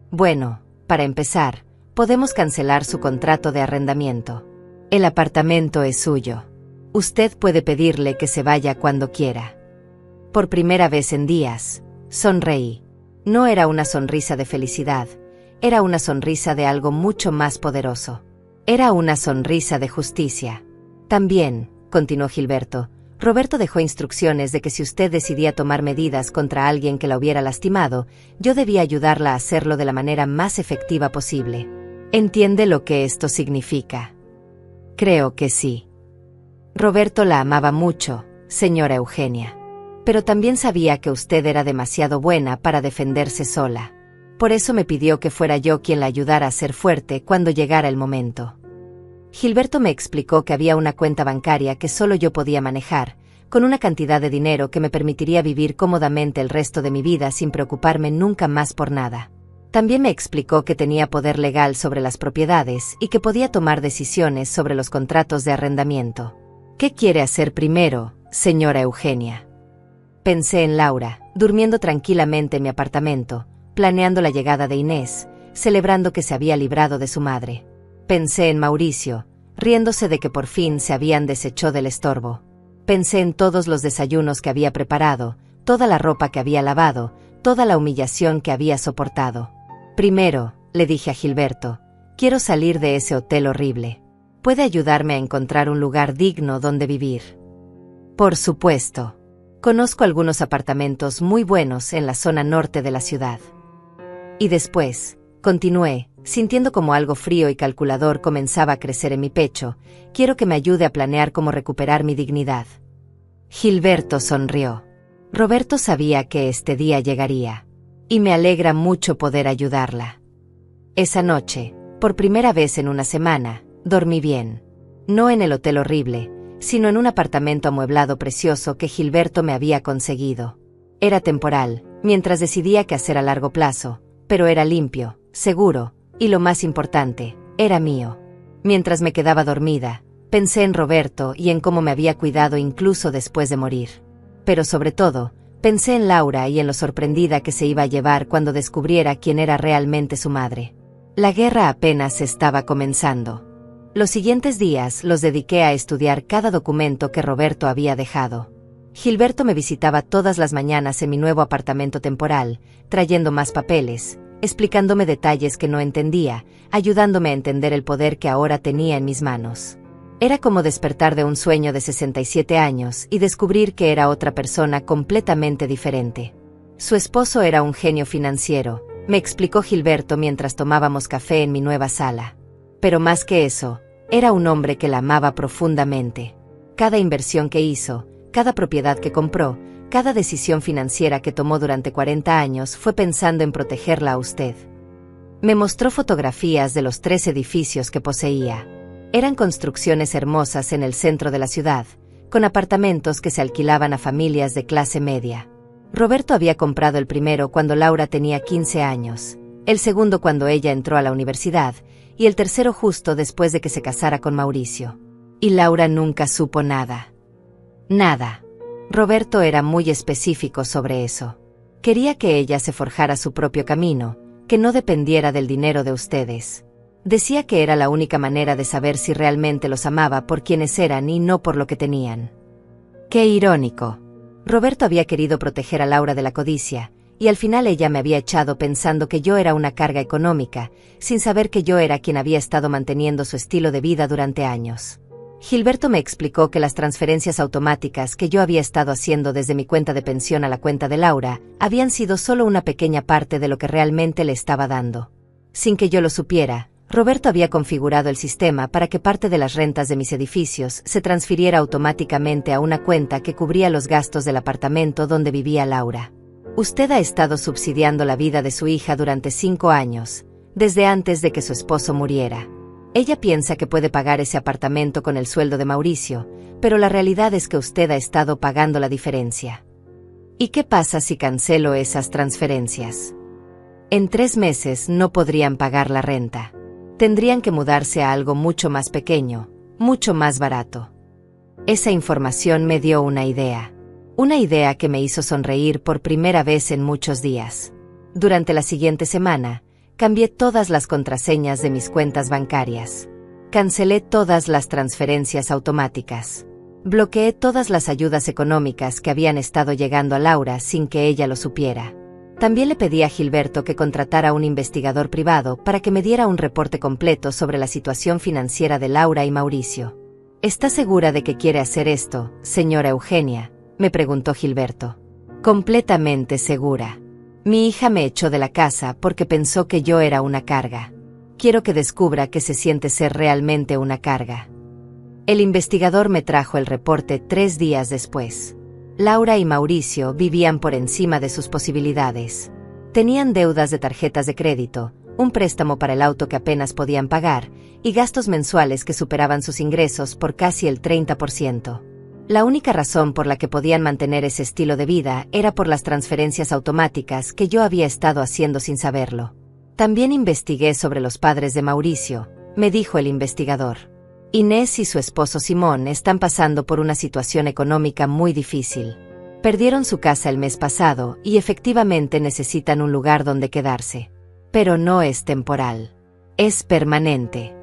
Bueno, para empezar, podemos cancelar su contrato de arrendamiento. El apartamento es suyo. Usted puede pedirle que se vaya cuando quiera. Por primera vez en días, sonreí. No era una sonrisa de felicidad, era una sonrisa de algo mucho más poderoso. Era una sonrisa de justicia. También, continuó Gilberto, Roberto dejó instrucciones de que si usted decidía tomar medidas contra alguien que la hubiera lastimado, yo debía ayudarla a hacerlo de la manera más efectiva posible. ¿Entiende lo que esto significa? Creo que sí. Roberto la amaba mucho, señora Eugenia. Pero también sabía que usted era demasiado buena para defenderse sola. Por eso me pidió que fuera yo quien la ayudara a ser fuerte cuando llegara el momento. Gilberto me explicó que había una cuenta bancaria que solo yo podía manejar, con una cantidad de dinero que me permitiría vivir cómodamente el resto de mi vida sin preocuparme nunca más por nada. También me explicó que tenía poder legal sobre las propiedades y que podía tomar decisiones sobre los contratos de arrendamiento. ¿Qué quiere hacer primero, señora Eugenia? Pensé en Laura, durmiendo tranquilamente en mi apartamento, planeando la llegada de Inés, celebrando que se había librado de su madre. Pensé en Mauricio, riéndose de que por fin se habían deshecho del estorbo. Pensé en todos los desayunos que había preparado, toda la ropa que había lavado, toda la humillación que había soportado. Primero, le dije a Gilberto, quiero salir de ese hotel horrible. ¿Puede ayudarme a encontrar un lugar digno donde vivir? Por supuesto. Conozco algunos apartamentos muy buenos en la zona norte de la ciudad. Y después, continué, sintiendo como algo frío y calculador comenzaba a crecer en mi pecho, quiero que me ayude a planear cómo recuperar mi dignidad. Gilberto sonrió. Roberto sabía que este día llegaría. Y me alegra mucho poder ayudarla. Esa noche, por primera vez en una semana, dormí bien. No en el hotel horrible, sino en un apartamento amueblado precioso que Gilberto me había conseguido. Era temporal, mientras decidía qué hacer a largo plazo, pero era limpio, seguro, y lo más importante, era mío. Mientras me quedaba dormida, pensé en Roberto y en cómo me había cuidado incluso después de morir. Pero sobre todo, pensé en Laura y en lo sorprendida que se iba a llevar cuando descubriera quién era realmente su madre. La guerra apenas estaba comenzando. Los siguientes días los dediqué a estudiar cada documento que Roberto había dejado. Gilberto me visitaba todas las mañanas en mi nuevo apartamento temporal, trayendo más papeles, explicándome detalles que no entendía, ayudándome a entender el poder que ahora tenía en mis manos. Era como despertar de un sueño de 67 años y descubrir que era otra persona completamente diferente. Su esposo era un genio financiero, me explicó Gilberto mientras tomábamos café en mi nueva sala. Pero más que eso, era un hombre que la amaba profundamente. Cada inversión que hizo, cada propiedad que compró, cada decisión financiera que tomó durante 40 años fue pensando en protegerla a usted. Me mostró fotografías de los 3 edificios que poseía. Eran construcciones hermosas en el centro de la ciudad, con apartamentos que se alquilaban a familias de clase media. Roberto había comprado el primero cuando Laura tenía 15 años, el segundo cuando ella entró a la universidad, y el tercero justo después de que se casara con Mauricio. Y Laura nunca supo nada. Nada. Roberto era muy específico sobre eso. Quería que ella se forjara su propio camino, que no dependiera del dinero de ustedes. Decía que era la única manera de saber si realmente los amaba por quienes eran y no por lo que tenían. Qué irónico. Roberto había querido proteger a Laura de la codicia, y al final ella me había echado pensando que yo era una carga económica, sin saber que yo era quien había estado manteniendo su estilo de vida durante años. Gilberto me explicó que las transferencias automáticas que yo había estado haciendo desde mi cuenta de pensión a la cuenta de Laura habían sido solo una pequeña parte de lo que realmente le estaba dando. Sin que yo lo supiera, Roberto había configurado el sistema para que parte de las rentas de mis edificios se transfiriera automáticamente a una cuenta que cubría los gastos del apartamento donde vivía Laura. Usted ha estado subsidiando la vida de su hija durante 5 años, desde antes de que su esposo muriera. Ella piensa que puede pagar ese apartamento con el sueldo de Mauricio, pero la realidad es que usted ha estado pagando la diferencia. ¿Y qué pasa si cancelo esas transferencias? En 3 meses no podrían pagar la renta. Tendrían que mudarse a algo mucho más pequeño, mucho más barato. Esa información me dio una idea. Una idea que me hizo sonreír por primera vez en muchos días. Durante la siguiente semana, cambié todas las contraseñas de mis cuentas bancarias. Cancelé todas las transferencias automáticas. Bloqueé todas las ayudas económicas que habían estado llegando a Laura sin que ella lo supiera. También le pedí a Gilberto que contratara a un investigador privado para que me diera un reporte completo sobre la situación financiera de Laura y Mauricio. ¿Está segura de que quiere hacer esto, señora Eugenia?, me preguntó Gilberto. Completamente segura. Mi hija me echó de la casa porque pensó que yo era una carga. Quiero que descubra que se siente ser realmente una carga. El investigador me trajo el reporte 3 días después. Laura y Mauricio vivían por encima de sus posibilidades. Tenían deudas de tarjetas de crédito, un préstamo para el auto que apenas podían pagar, y gastos mensuales que superaban sus ingresos por casi el 30%. La única razón por la que podían mantener ese estilo de vida era por las transferencias automáticas que yo había estado haciendo sin saberlo. También investigué sobre los padres de Mauricio, me dijo el investigador. Inés y su esposo Simón están pasando por una situación económica muy difícil. Perdieron su casa el mes pasado y efectivamente necesitan un lugar donde quedarse. Pero no es temporal. Es permanente.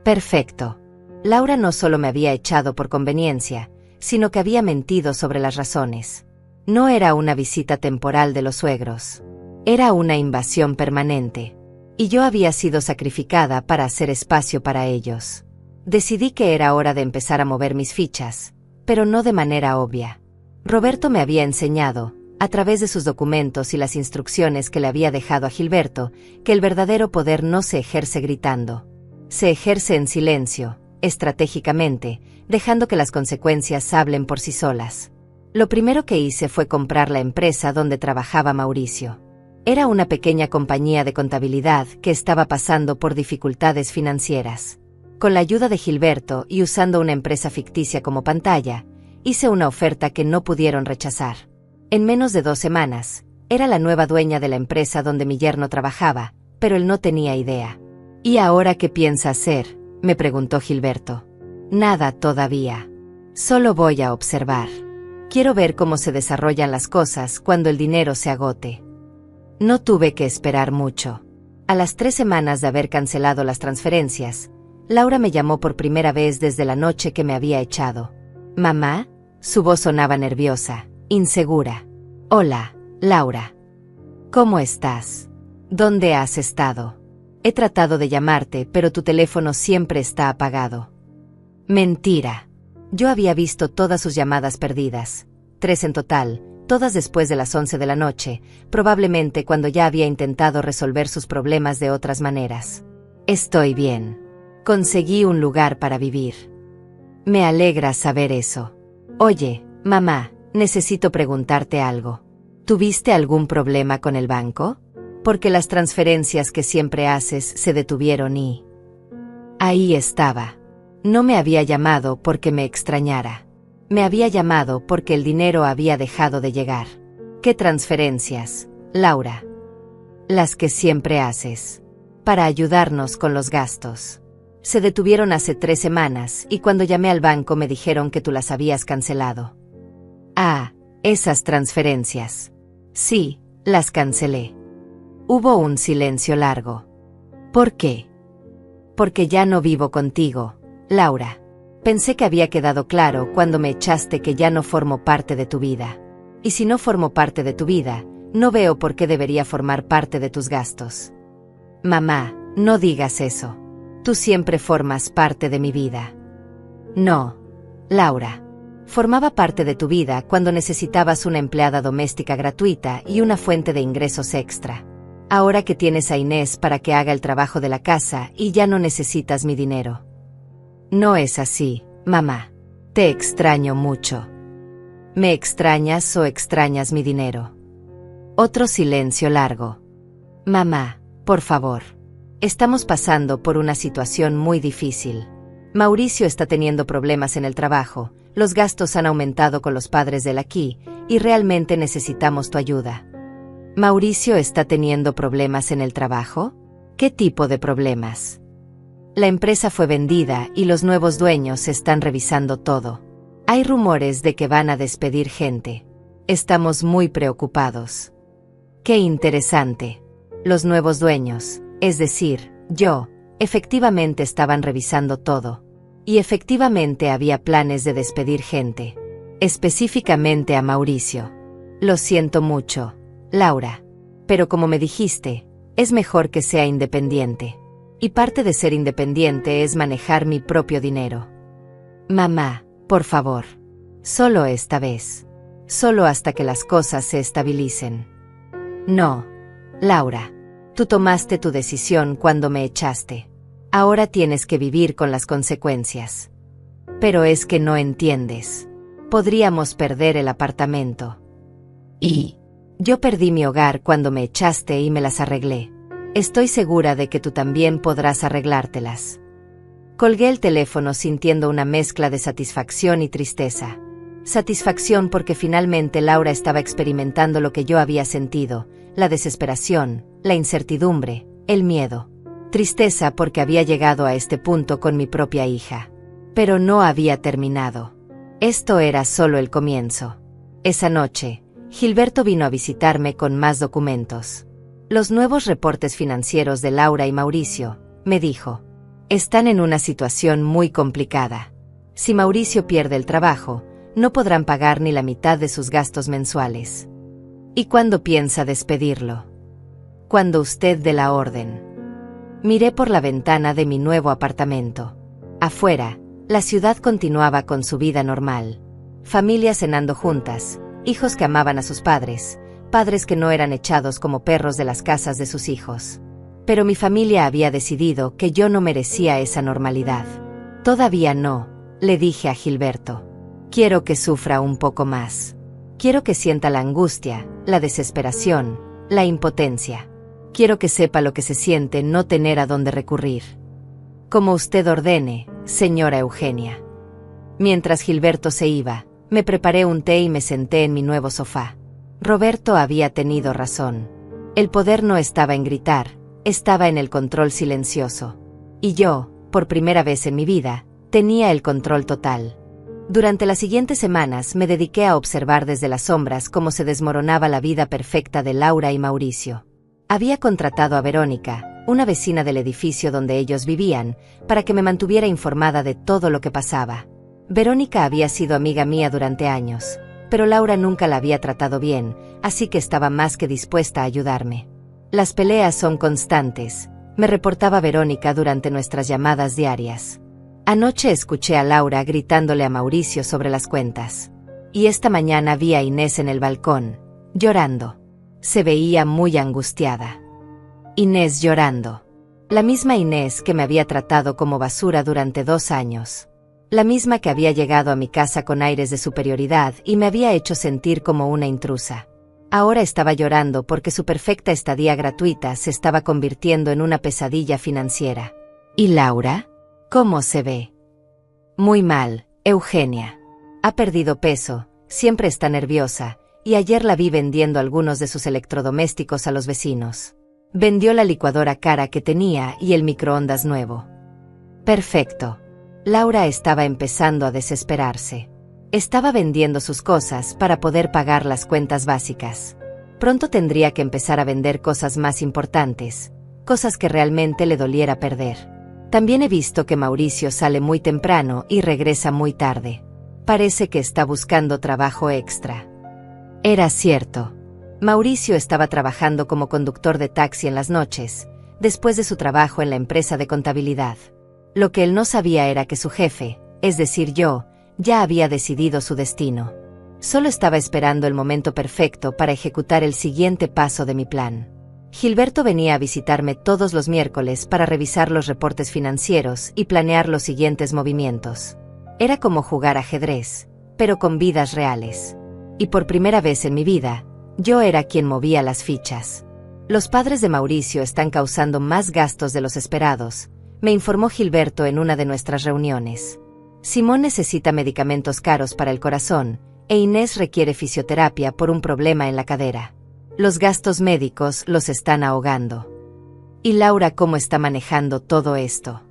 Perfecto. Laura no solo me había echado por conveniencia, sino que había mentido sobre las razones. No era una visita temporal de los suegros. Era una invasión permanente. Y yo había sido sacrificada para hacer espacio para ellos. Decidí que era hora de empezar a mover mis fichas, pero no de manera obvia. Roberto me había enseñado, a través de sus documentos y las instrucciones que le había dejado a Gilberto, que el verdadero poder no se ejerce gritando. Se ejerce en silencio, estratégicamente, dejando que las consecuencias hablen por sí solas. Lo primero que hice fue comprar la empresa donde trabajaba Mauricio. Era una pequeña compañía de contabilidad que estaba pasando por dificultades financieras. Con la ayuda de Gilberto y usando una empresa ficticia como pantalla, hice una oferta que no pudieron rechazar. En menos de 2 semanas, era la nueva dueña de la empresa donde mi yerno trabajaba, pero él no tenía idea. ¿Y ahora qué piensa hacer?, me preguntó Gilberto. Nada todavía. Solo voy a observar. Quiero ver cómo se desarrollan las cosas cuando el dinero se agote. No tuve que esperar mucho. A las 3 semanas de haber cancelado las transferencias, Laura me llamó por primera vez desde la noche que me había echado. ¿Mamá? Su voz sonaba nerviosa, insegura. Hola, Laura. ¿Cómo estás? ¿Dónde has estado? He tratado de llamarte, pero tu teléfono siempre está apagado. Mentira. Yo había visto todas sus llamadas perdidas, 3 en total, todas después de las 11 de la noche, probablemente cuando ya había intentado resolver sus problemas de otras maneras. Estoy bien. Conseguí un lugar para vivir. Me alegra saber eso. Oye, mamá, necesito preguntarte algo. ¿Tuviste algún problema con el banco? Porque las transferencias que siempre haces se detuvieron y... Ahí estaba. No me había llamado porque me extrañara. Me había llamado porque el dinero había dejado de llegar. ¿Qué transferencias, Laura? Las que siempre haces. Para ayudarnos con los gastos. Se detuvieron hace 3 semanas y cuando llamé al banco me dijeron que tú las habías cancelado. Ah, esas transferencias. Sí, las cancelé. Hubo un silencio largo. ¿Por qué? Porque ya no vivo contigo, Laura. Pensé que había quedado claro cuando me echaste que ya no formo parte de tu vida. Y si no formo parte de tu vida, no veo por qué debería formar parte de tus gastos. Mamá, no digas eso. Tú siempre formas parte de mi vida. No, Laura. Formaba parte de tu vida cuando necesitabas una empleada doméstica gratuita y una fuente de ingresos extra. Ahora que tienes a Inés para que haga el trabajo de la casa y ya no necesitas mi dinero. No es así, mamá. Te extraño mucho. ¿Me extrañas o extrañas mi dinero? Otro silencio largo. Mamá, por favor. Estamos pasando por una situación muy difícil. Mauricio está teniendo problemas en el trabajo, los gastos han aumentado con los padres de él aquí, y realmente necesitamos tu ayuda. ¿Mauricio está teniendo problemas en el trabajo? ¿Qué tipo de problemas? La empresa fue vendida y los nuevos dueños están revisando todo. Hay rumores de que van a despedir gente. Estamos muy preocupados. Qué interesante. Los nuevos dueños, es decir, yo, efectivamente estaban revisando todo. Y efectivamente había planes de despedir gente. Específicamente a Mauricio. Lo siento mucho, Laura. Pero como me dijiste, es mejor que sea independiente. Y parte de ser independiente es manejar mi propio dinero. Mamá, por favor. Solo esta vez. Solo hasta que las cosas se estabilicen. No, Laura. Tú tomaste tu decisión cuando me echaste. Ahora tienes que vivir con las consecuencias. Pero es que no entiendes. Podríamos perder el apartamento. Y yo perdí mi hogar cuando me echaste y me las arreglé. Estoy segura de que tú también podrás arreglártelas. Colgué el teléfono sintiendo una mezcla de satisfacción y tristeza. Satisfacción porque finalmente Laura estaba experimentando lo que yo había sentido, la desesperación, la incertidumbre, el miedo. Tristeza porque había llegado a este punto con mi propia hija. Pero no había terminado. Esto era solo el comienzo. Esa noche, Gilberto vino a visitarme con más documentos. Los nuevos reportes financieros de Laura y Mauricio, me dijo. Están en una situación muy complicada. Si Mauricio pierde el trabajo, no podrán pagar ni la mitad de sus gastos mensuales. ¿Y cuándo piensa despedirlo? Cuando usted dé la orden. Miré por la ventana de mi nuevo apartamento. Afuera, la ciudad continuaba con su vida normal. Familias cenando juntas, hijos que amaban a sus padres, padres que no eran echados como perros de las casas de sus hijos. Pero mi familia había decidido que yo no merecía esa normalidad. Todavía no, le dije a Gilberto. Quiero que sufra un poco más. Quiero que sienta la angustia, la desesperación, la impotencia. Quiero que sepa lo que se siente no tener a dónde recurrir. Como usted ordene, señora Eugenia. Mientras Gilberto se iba, me preparé un té y me senté en mi nuevo sofá. Roberto había tenido razón. El poder no estaba en gritar, estaba en el control silencioso. Y yo, por primera vez en mi vida, tenía el control total. Durante las siguientes semanas me dediqué a observar desde las sombras cómo se desmoronaba la vida perfecta de Laura y Mauricio. Había contratado a Verónica, una vecina del edificio donde ellos vivían, para que me mantuviera informada de todo lo que pasaba. Verónica había sido amiga mía durante años, pero Laura nunca la había tratado bien, así que estaba más que dispuesta a ayudarme. Las peleas son constantes, me reportaba Verónica durante nuestras llamadas diarias. Anoche escuché a Laura gritándole a Mauricio sobre las cuentas. Y esta mañana vi a Inés en el balcón, llorando. Se veía muy angustiada. Inés llorando. La misma Inés que me había tratado como basura durante 2 años. La misma que había llegado a mi casa con aires de superioridad y me había hecho sentir como una intrusa. Ahora estaba llorando porque su perfecta estadía gratuita se estaba convirtiendo en una pesadilla financiera. ¿Y Laura? ¿Cómo se ve? Muy mal, Eugenia. Ha perdido peso, siempre está nerviosa, y ayer la vi vendiendo algunos de sus electrodomésticos a los vecinos. Vendió la licuadora cara que tenía y el microondas nuevo. Perfecto. Laura estaba empezando a desesperarse. Estaba vendiendo sus cosas para poder pagar las cuentas básicas. Pronto tendría que empezar a vender cosas más importantes, cosas que realmente le doliera perder. También he visto que Mauricio sale muy temprano y regresa muy tarde. Parece que está buscando trabajo extra. Era cierto. Mauricio estaba trabajando como conductor de taxi en las noches, después de su trabajo en la empresa de contabilidad. Lo que él no sabía era que su jefe, es decir yo, ya había decidido su destino. Solo estaba esperando el momento perfecto para ejecutar el siguiente paso de mi plan. Gilberto venía a visitarme todos los miércoles para revisar los reportes financieros y planear los siguientes movimientos. Era como jugar ajedrez, pero con vidas reales. Y por primera vez en mi vida, yo era quien movía las fichas. Los padres de Mauricio están causando más gastos de los esperados, me informó Gilberto en una de nuestras reuniones. Simón necesita medicamentos caros para el corazón, e Inés requiere fisioterapia por un problema en la cadera. Los gastos médicos los están ahogando. ¿Y Laura cómo está manejando todo esto?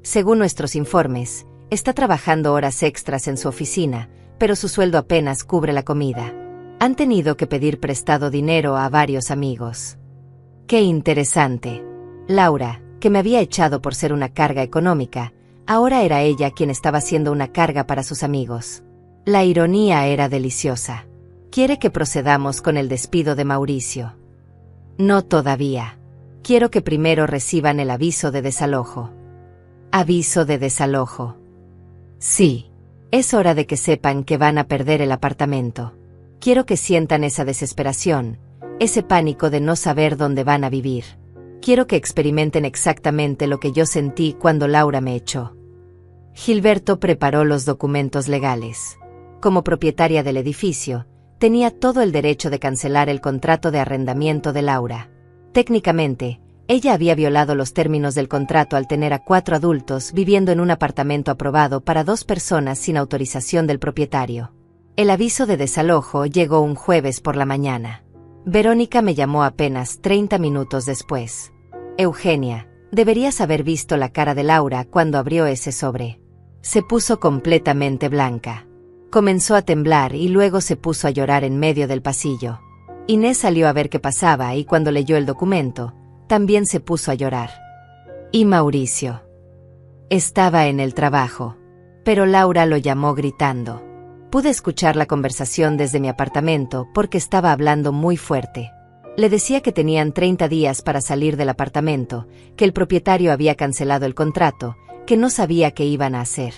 Según nuestros informes, está trabajando horas extras en su oficina, pero su sueldo apenas cubre la comida. Han tenido que pedir prestado dinero a varios amigos. ¡Qué interesante! Laura, que me había echado por ser una carga económica, ahora era ella quien estaba siendo una carga para sus amigos. La ironía era deliciosa. Quiere que procedamos con el despido de Mauricio. No todavía. Quiero que primero reciban el aviso de desalojo. Aviso de desalojo. Sí. Es hora de que sepan que van a perder el apartamento. Quiero que sientan esa desesperación, ese pánico de no saber dónde van a vivir. Quiero que experimenten exactamente lo que yo sentí cuando Laura me echó. Gilberto preparó los documentos legales. Como propietaria del edificio, tenía todo el derecho de cancelar el contrato de arrendamiento de Laura. Técnicamente, ella había violado los términos del contrato al tener a 4 adultos viviendo en un apartamento aprobado para 2 personas sin autorización del propietario. El aviso de desalojo llegó un jueves por la mañana. Verónica me llamó apenas 30 minutos después. Eugenia, deberías haber visto la cara de Laura cuando abrió ese sobre. Se puso completamente blanca. Comenzó a temblar y luego se puso a llorar en medio del pasillo. Inés salió a ver qué pasaba y cuando leyó el documento, también se puso a llorar. ¿Y Mauricio? Estaba en el trabajo, pero Laura lo llamó gritando. Pude escuchar la conversación desde mi apartamento porque estaba hablando muy fuerte. Le decía que tenían 30 días para salir del apartamento, que el propietario había cancelado el contrato, que no sabía qué iban a hacer.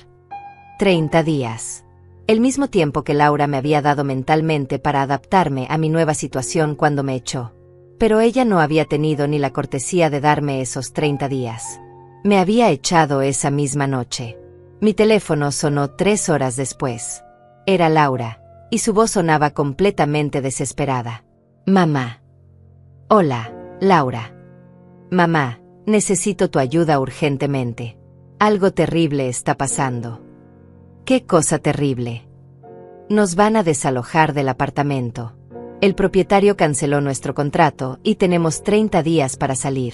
30 días. El mismo tiempo que Laura me había dado mentalmente para adaptarme a mi nueva situación cuando me echó. Pero ella no había tenido ni la cortesía de darme esos 30 días. Me había echado esa misma noche. Mi teléfono sonó 3 horas después. Era Laura, y su voz sonaba completamente desesperada. Mamá. Hola, Laura. Mamá, necesito tu ayuda urgentemente. Algo terrible está pasando. ¿Qué cosa terrible? Nos van a desalojar del apartamento. El propietario canceló nuestro contrato y tenemos 30 días para salir.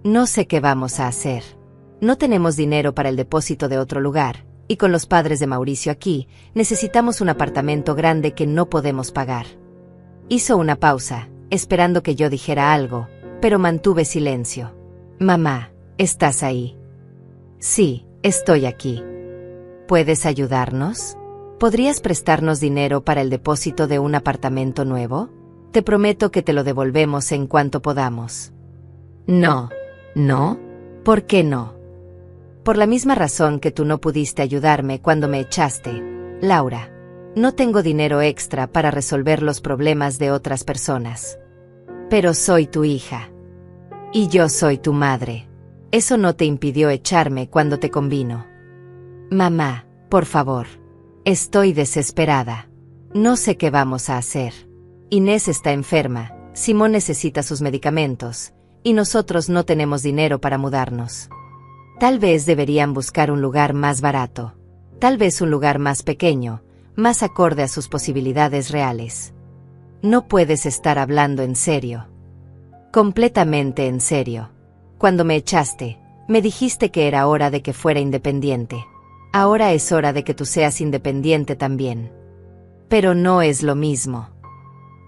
No sé qué vamos a hacer. No tenemos dinero para el depósito de otro lugar, y con los padres de Mauricio aquí, necesitamos un apartamento grande que no podemos pagar. Hizo una pausa, esperando que yo dijera algo, pero mantuve silencio. Mamá, ¿estás ahí? Sí, estoy aquí. ¿Puedes ayudarnos? ¿Podrías prestarnos dinero para el depósito de un apartamento nuevo? Te prometo que te lo devolvemos en cuanto podamos. No. ¿No? ¿Por qué no? Por la misma razón que tú no pudiste ayudarme cuando me echaste, Laura. No tengo dinero extra para resolver los problemas de otras personas. Pero soy tu hija. Y yo soy tu madre. Eso no te impidió echarme cuando te convino. Mamá, por favor. Estoy desesperada. No sé qué vamos a hacer. Inés está enferma, Simón necesita sus medicamentos, y nosotros no tenemos dinero para mudarnos. Tal vez deberían buscar un lugar más barato. Tal vez un lugar más pequeño, más acorde a sus posibilidades reales. No puedes estar hablando en serio. Completamente en serio. Cuando me echaste, me dijiste que era hora de que fuera independiente. Ahora es hora de que tú seas independiente también. Pero no es lo mismo.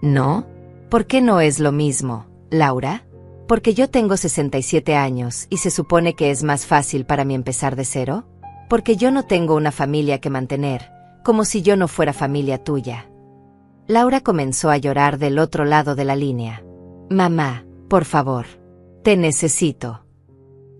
¿No? ¿Por qué no es lo mismo, Laura? ¿Porque yo tengo 67 años y se supone que es más fácil para mí empezar de cero? ¿Porque yo no tengo una familia que mantener, como si yo no fuera familia tuya? Laura comenzó a llorar del otro lado de la línea. Mamá, por favor. Te necesito.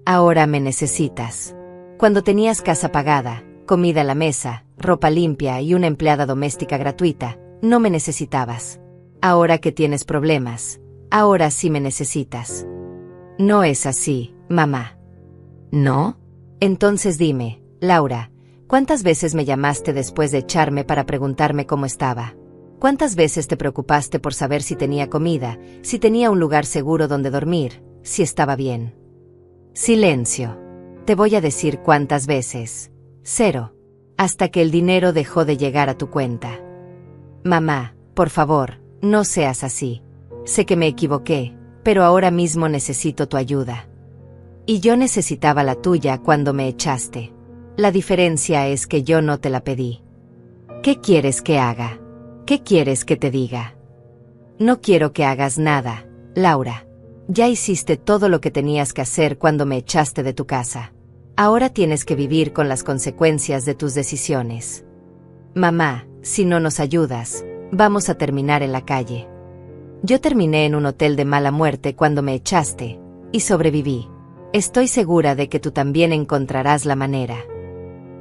Ahora me necesitas. Cuando tenías casa pagada, comida a la mesa, ropa limpia y una empleada doméstica gratuita, no me necesitabas. Ahora que tienes problemas, ahora sí me necesitas. No es así, mamá. ¿No? Entonces dime, Laura, ¿cuántas veces me llamaste después de echarme para preguntarme cómo estaba? ¿Cuántas veces te preocupaste por saber si tenía comida, si tenía un lugar seguro donde dormir, si estaba bien? Silencio. Te voy a decir cuántas veces. 0. Hasta que el dinero dejó de llegar a tu cuenta. Mamá, por favor, no seas así. Sé que me equivoqué, pero ahora mismo necesito tu ayuda. Y yo necesitaba la tuya cuando me echaste. La diferencia es que yo no te la pedí. ¿Qué quieres que haga? ¿Qué quieres que te diga? No quiero que hagas nada, Laura. Ya hiciste todo lo que tenías que hacer cuando me echaste de tu casa. Ahora tienes que vivir con las consecuencias de tus decisiones. Mamá, si no nos ayudas, vamos a terminar en la calle. Yo terminé en un hotel de mala muerte cuando me echaste, y sobreviví. Estoy segura de que tú también encontrarás la manera.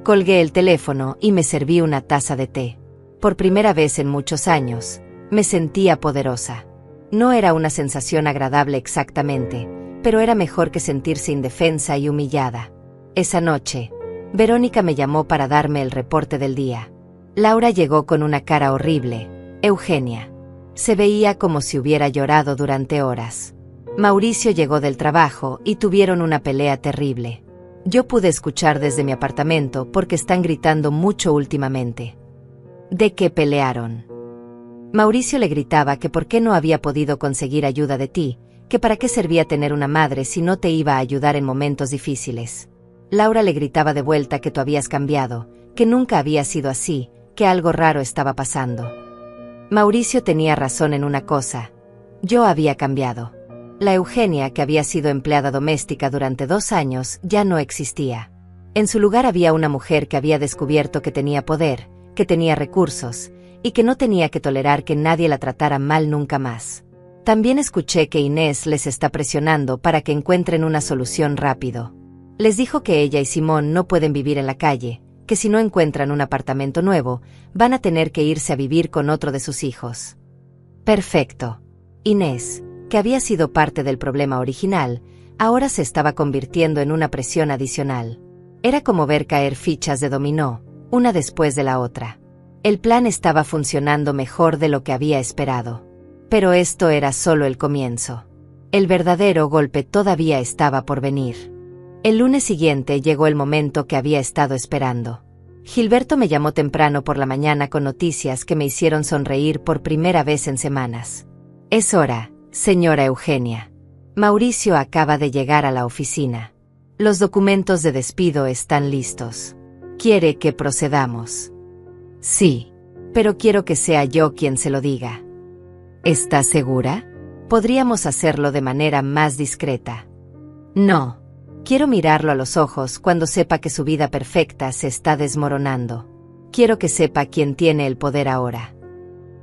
Colgué el teléfono y me serví una taza de té. Por primera vez en muchos años, me sentía poderosa. No era una sensación agradable exactamente, pero era mejor que sentirse indefensa y humillada. Esa noche, Verónica me llamó para darme el reporte del día. Laura llegó con una cara horrible. Eugenia. Se veía como si hubiera llorado durante horas. Mauricio llegó del trabajo y tuvieron una pelea terrible. Yo pude escuchar desde mi apartamento porque están gritando mucho últimamente. ¿De qué pelearon? Mauricio le gritaba que por qué no había podido conseguir ayuda de ti, que para qué servía tener una madre si no te iba a ayudar en momentos difíciles. Laura le gritaba de vuelta que tú habías cambiado, que nunca había sido así, que algo raro estaba pasando. Mauricio tenía razón en una cosa. Yo había cambiado. La Eugenia que había sido empleada doméstica durante 2 años ya no existía. En su lugar había una mujer que había descubierto que tenía poder, que tenía recursos, y que no tenía que tolerar que nadie la tratara mal nunca más. También escuché que Inés les está presionando para que encuentren una solución rápido. Les dijo que ella y Simón no pueden vivir en la calle, que si no encuentran un apartamento nuevo, van a tener que irse a vivir con otro de sus hijos. Perfecto. Inés, que había sido parte del problema original, ahora se estaba convirtiendo en una presión adicional. Era como ver caer fichas de dominó, una después de la otra. El plan estaba funcionando mejor de lo que había esperado. Pero esto era solo el comienzo. El verdadero golpe todavía estaba por venir. El lunes siguiente llegó el momento que había estado esperando. Gilberto me llamó temprano por la mañana con noticias que me hicieron sonreír por primera vez en semanas. Es hora, señora Eugenia. Mauricio acaba de llegar a la oficina. Los documentos de despido están listos. ¿Quiere que procedamos? Sí, pero quiero que sea yo quien se lo diga. ¿Está segura? Podríamos hacerlo de manera más discreta. No. Quiero mirarlo a los ojos cuando sepa que su vida perfecta se está desmoronando. Quiero que sepa quién tiene el poder ahora.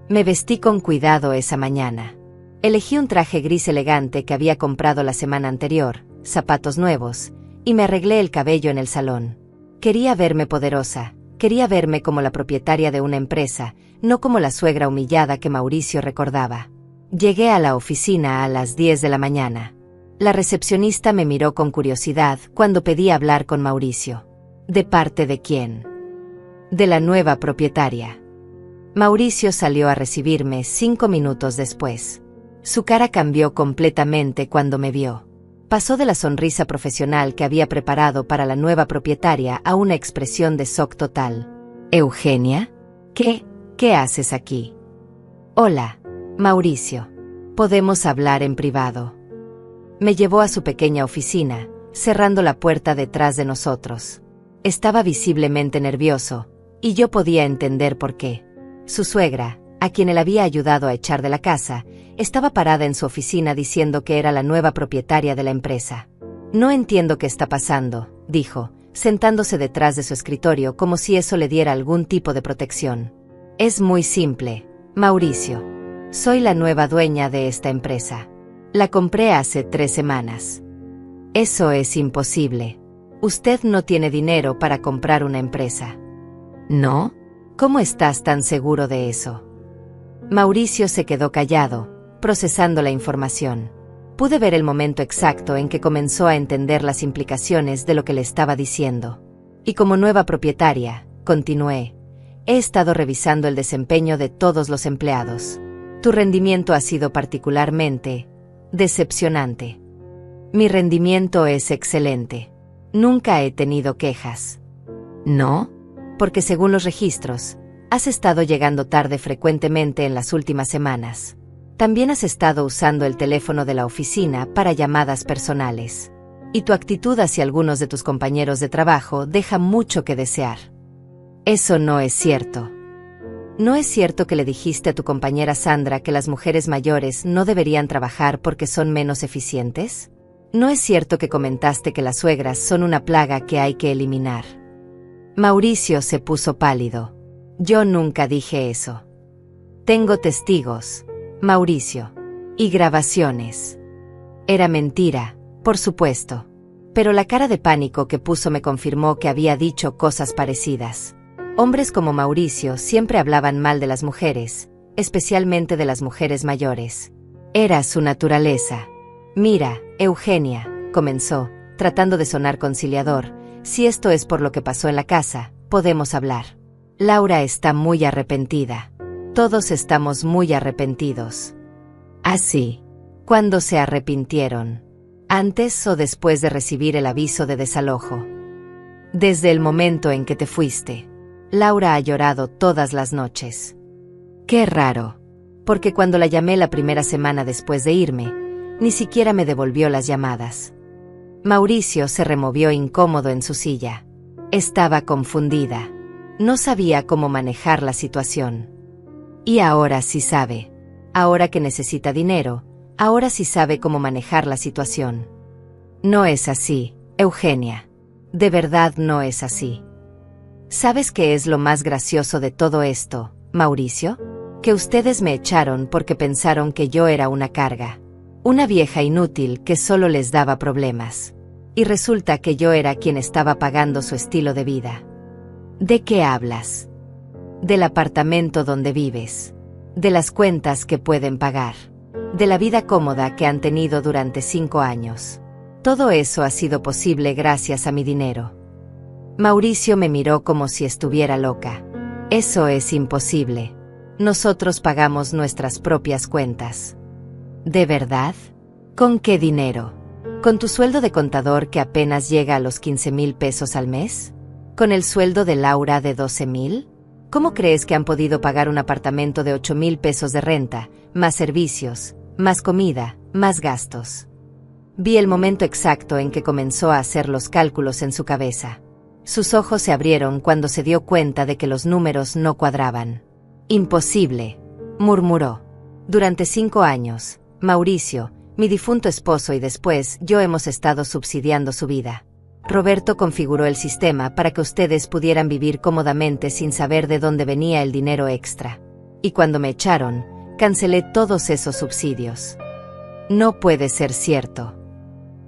Me vestí con cuidado esa mañana. Elegí un traje gris elegante que había comprado la semana anterior, zapatos nuevos, y me arreglé el cabello en el salón. Quería verme poderosa, quería verme como la propietaria de una empresa, no como la suegra humillada que Mauricio recordaba. Llegué a la oficina a las 10 de la mañana. La recepcionista me miró con curiosidad cuando pedí hablar con Mauricio. ¿De parte de quién? De la nueva propietaria. Mauricio salió a recibirme 5 minutos después. Su cara cambió completamente cuando me vio. Pasó de la sonrisa profesional que había preparado para la nueva propietaria a una expresión de shock total. ¿Eugenia? ¿Qué haces aquí? Hola, Mauricio. Podemos hablar en privado. Me llevó a su pequeña oficina, cerrando la puerta detrás de nosotros. Estaba visiblemente nervioso, y yo podía entender por qué. Su suegra, a quien él había ayudado a echar de la casa, estaba parada en su oficina diciendo que era la nueva propietaria de la empresa. No entiendo qué está pasando, dijo, sentándose detrás de su escritorio como si eso le diera algún tipo de protección. Es muy simple, Mauricio. Soy la nueva dueña de esta empresa. La compré hace 3 semanas. Eso es imposible. Usted no tiene dinero para comprar una empresa. ¿No? ¿Cómo estás tan seguro de eso? Mauricio se quedó callado, procesando la información. Pude ver el momento exacto en que comenzó a entender las implicaciones de lo que le estaba diciendo. Y como nueva propietaria, continué, he estado revisando el desempeño de todos los empleados. Tu rendimiento ha sido particularmente decepcionante. Mi rendimiento es excelente. Nunca he tenido quejas. ¿No? Porque según los registros, has estado llegando tarde frecuentemente en las últimas semanas. También has estado usando el teléfono de la oficina para llamadas personales. Y tu actitud hacia algunos de tus compañeros de trabajo deja mucho que desear. Eso no es cierto. ¿No es cierto que le dijiste a tu compañera Sandra que las mujeres mayores no deberían trabajar porque son menos eficientes? ¿No es cierto que comentaste que las suegras son una plaga que hay que eliminar? Mauricio se puso pálido. Yo nunca dije eso. Tengo testigos, Mauricio. Y grabaciones. Era mentira, por supuesto. Pero la cara de pánico que puso me confirmó que había dicho cosas parecidas. Hombres como Mauricio siempre hablaban mal de las mujeres, especialmente de las mujeres mayores. Era su naturaleza. Mira, Eugenia, comenzó, tratando de sonar conciliador, si esto es por lo que pasó en la casa, podemos hablar. Laura está muy arrepentida. Todos estamos muy arrepentidos. ¿Así? ¿Cuándo se arrepintieron? ¿Antes o después de recibir el aviso de desalojo? Desde el momento en que te fuiste. Laura ha llorado todas las noches. Qué raro, porque cuando la llamé la primera semana después de irme, ni siquiera me devolvió las llamadas. Mauricio se removió incómodo en su silla. Estaba confundida. No sabía cómo manejar la situación. Y ahora sí sabe. Ahora que necesita dinero, ahora sí sabe cómo manejar la situación. No es así, Eugenia. De verdad no es así. ¿Sabes qué es lo más gracioso de todo esto, Mauricio? Que ustedes me echaron porque pensaron que yo era una carga. Una vieja inútil que solo les daba problemas. Y resulta que yo era quien estaba pagando su estilo de vida. ¿De qué hablas? Del apartamento donde vives. De las cuentas que pueden pagar. De la vida cómoda que han tenido durante 5 años. Todo eso ha sido posible gracias a mi dinero. Mauricio me miró como si estuviera loca. Eso es imposible. Nosotros pagamos nuestras propias cuentas. ¿De verdad? ¿Con qué dinero? ¿Con tu sueldo de contador que apenas llega a los 15,000 pesos al mes? ¿Con el sueldo de Laura de 12,000? ¿Cómo crees que han podido pagar un apartamento de 8,000 pesos de renta, más servicios, más comida, más gastos? Vi el momento exacto en que comenzó a hacer los cálculos en su cabeza. Sus ojos se abrieron cuando se dio cuenta de que los números no cuadraban. Imposible, murmuró. Durante 5 años, Mauricio, mi difunto esposo y después yo hemos estado subsidiando su vida. Roberto configuró el sistema para que ustedes pudieran vivir cómodamente sin saber de dónde venía el dinero extra. Y cuando me echaron, cancelé todos esos subsidios. No puede ser cierto.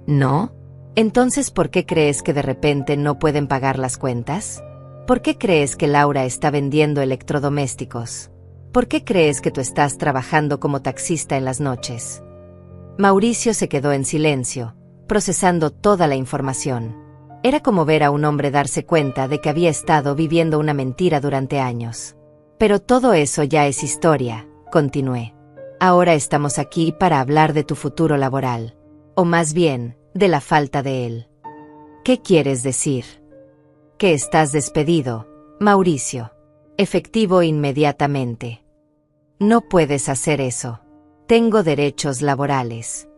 ¿No? Entonces, ¿por qué crees que de repente no pueden pagar las cuentas? ¿Por qué crees que Laura está vendiendo electrodomésticos? ¿Por qué crees que tú estás trabajando como taxista en las noches? Mauricio se quedó en silencio, procesando toda la información. Era como ver a un hombre darse cuenta de que había estado viviendo una mentira durante años. Pero todo eso ya es historia, continué. Ahora estamos aquí para hablar de tu futuro laboral. O más bien, de la falta de él. ¿Qué quieres decir? Que estás despedido, Mauricio. Efectivo inmediatamente. No puedes hacer eso. Tengo derechos laborales.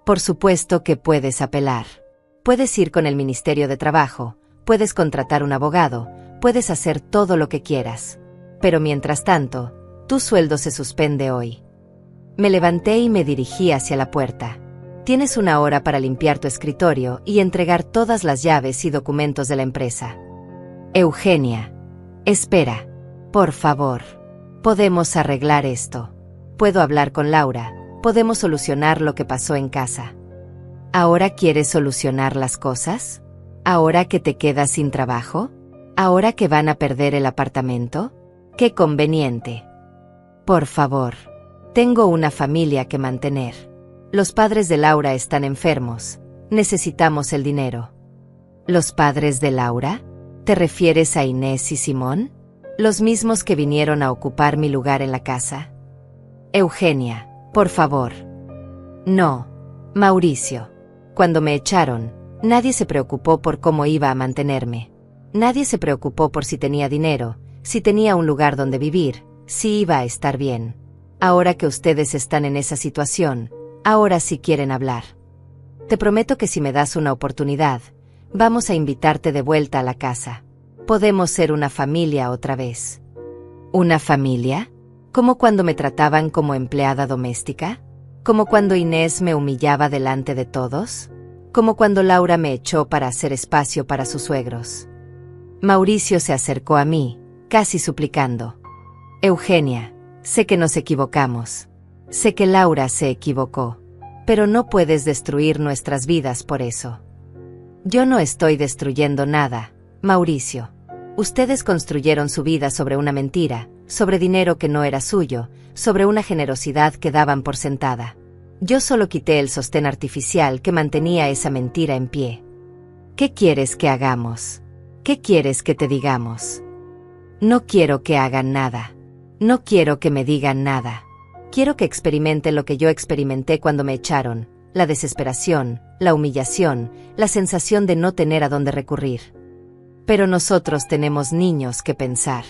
Por supuesto que puedes apelar. Puedes ir con el Ministerio de Trabajo, puedes contratar un abogado, puedes hacer todo lo que quieras. Pero mientras tanto, tu sueldo se suspende hoy. Me levanté y me dirigí hacia la puerta. Tienes 1 hora para limpiar tu escritorio y entregar todas las llaves y documentos de la empresa. Eugenia. Espera. Por favor. Podemos arreglar esto. Puedo hablar con Laura. Podemos solucionar lo que pasó en casa. ¿Ahora quieres solucionar las cosas? ¿Ahora que te quedas sin trabajo? ¿Ahora que van a perder el apartamento? ¡Qué conveniente! Por favor. Tengo una familia que mantener. Los padres de Laura están enfermos. Necesitamos el dinero. ¿Los padres de Laura? ¿Te refieres a Inés y Simón? ¿Los mismos que vinieron a ocupar mi lugar en la casa? Eugenia, por favor. No, Mauricio. Cuando me echaron, nadie se preocupó por cómo iba a mantenerme. Nadie se preocupó por si tenía dinero, si tenía un lugar donde vivir, si iba a estar bien. Ahora que ustedes están en esa situación, ahora sí quieren hablar. Te prometo que si me das una oportunidad, vamos a invitarte de vuelta a la casa. Podemos ser una familia otra vez. ¿Una familia? ¿Como cuando me trataban como empleada doméstica? ¿Como cuando Inés me humillaba delante de todos? ¿Como cuando Laura me echó para hacer espacio para sus suegros? Mauricio se acercó a mí, casi suplicando. Eugenia, sé que nos equivocamos. Sé que Laura se equivocó. Pero no puedes destruir nuestras vidas por eso. Yo no estoy destruyendo nada, Mauricio. Ustedes construyeron su vida sobre una mentira, sobre dinero que no era suyo, sobre una generosidad que daban por sentada. Yo solo quité el sostén artificial que mantenía esa mentira en pie. ¿Qué quieres que hagamos? ¿Qué quieres que te digamos? No quiero que hagan nada. No quiero que me digan nada. Quiero que experimenten lo que yo experimenté cuando me echaron, la desesperación, la humillación, la sensación de no tener a dónde recurrir. Pero nosotros tenemos niños que pensar.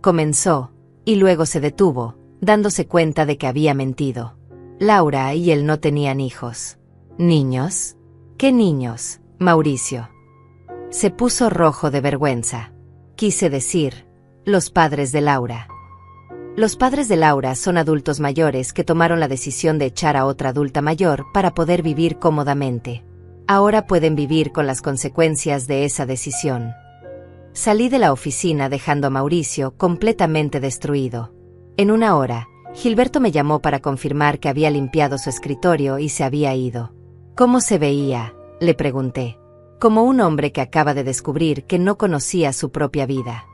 Comenzó, y luego se detuvo, dándose cuenta de que había mentido. Laura y él no tenían hijos. ¿Niños? ¿Qué niños, Mauricio? Se puso rojo de vergüenza. Quise decir, los padres de Laura. Los padres de Laura son adultos mayores que tomaron la decisión de echar a otra adulta mayor para poder vivir cómodamente. Ahora pueden vivir con las consecuencias de esa decisión. Salí de la oficina dejando a Mauricio completamente destruido. En una hora, Gilberto me llamó para confirmar que había limpiado su escritorio y se había ido. ¿Cómo se veía?, le pregunté. Como un hombre que acaba de descubrir que no conocía su propia vida.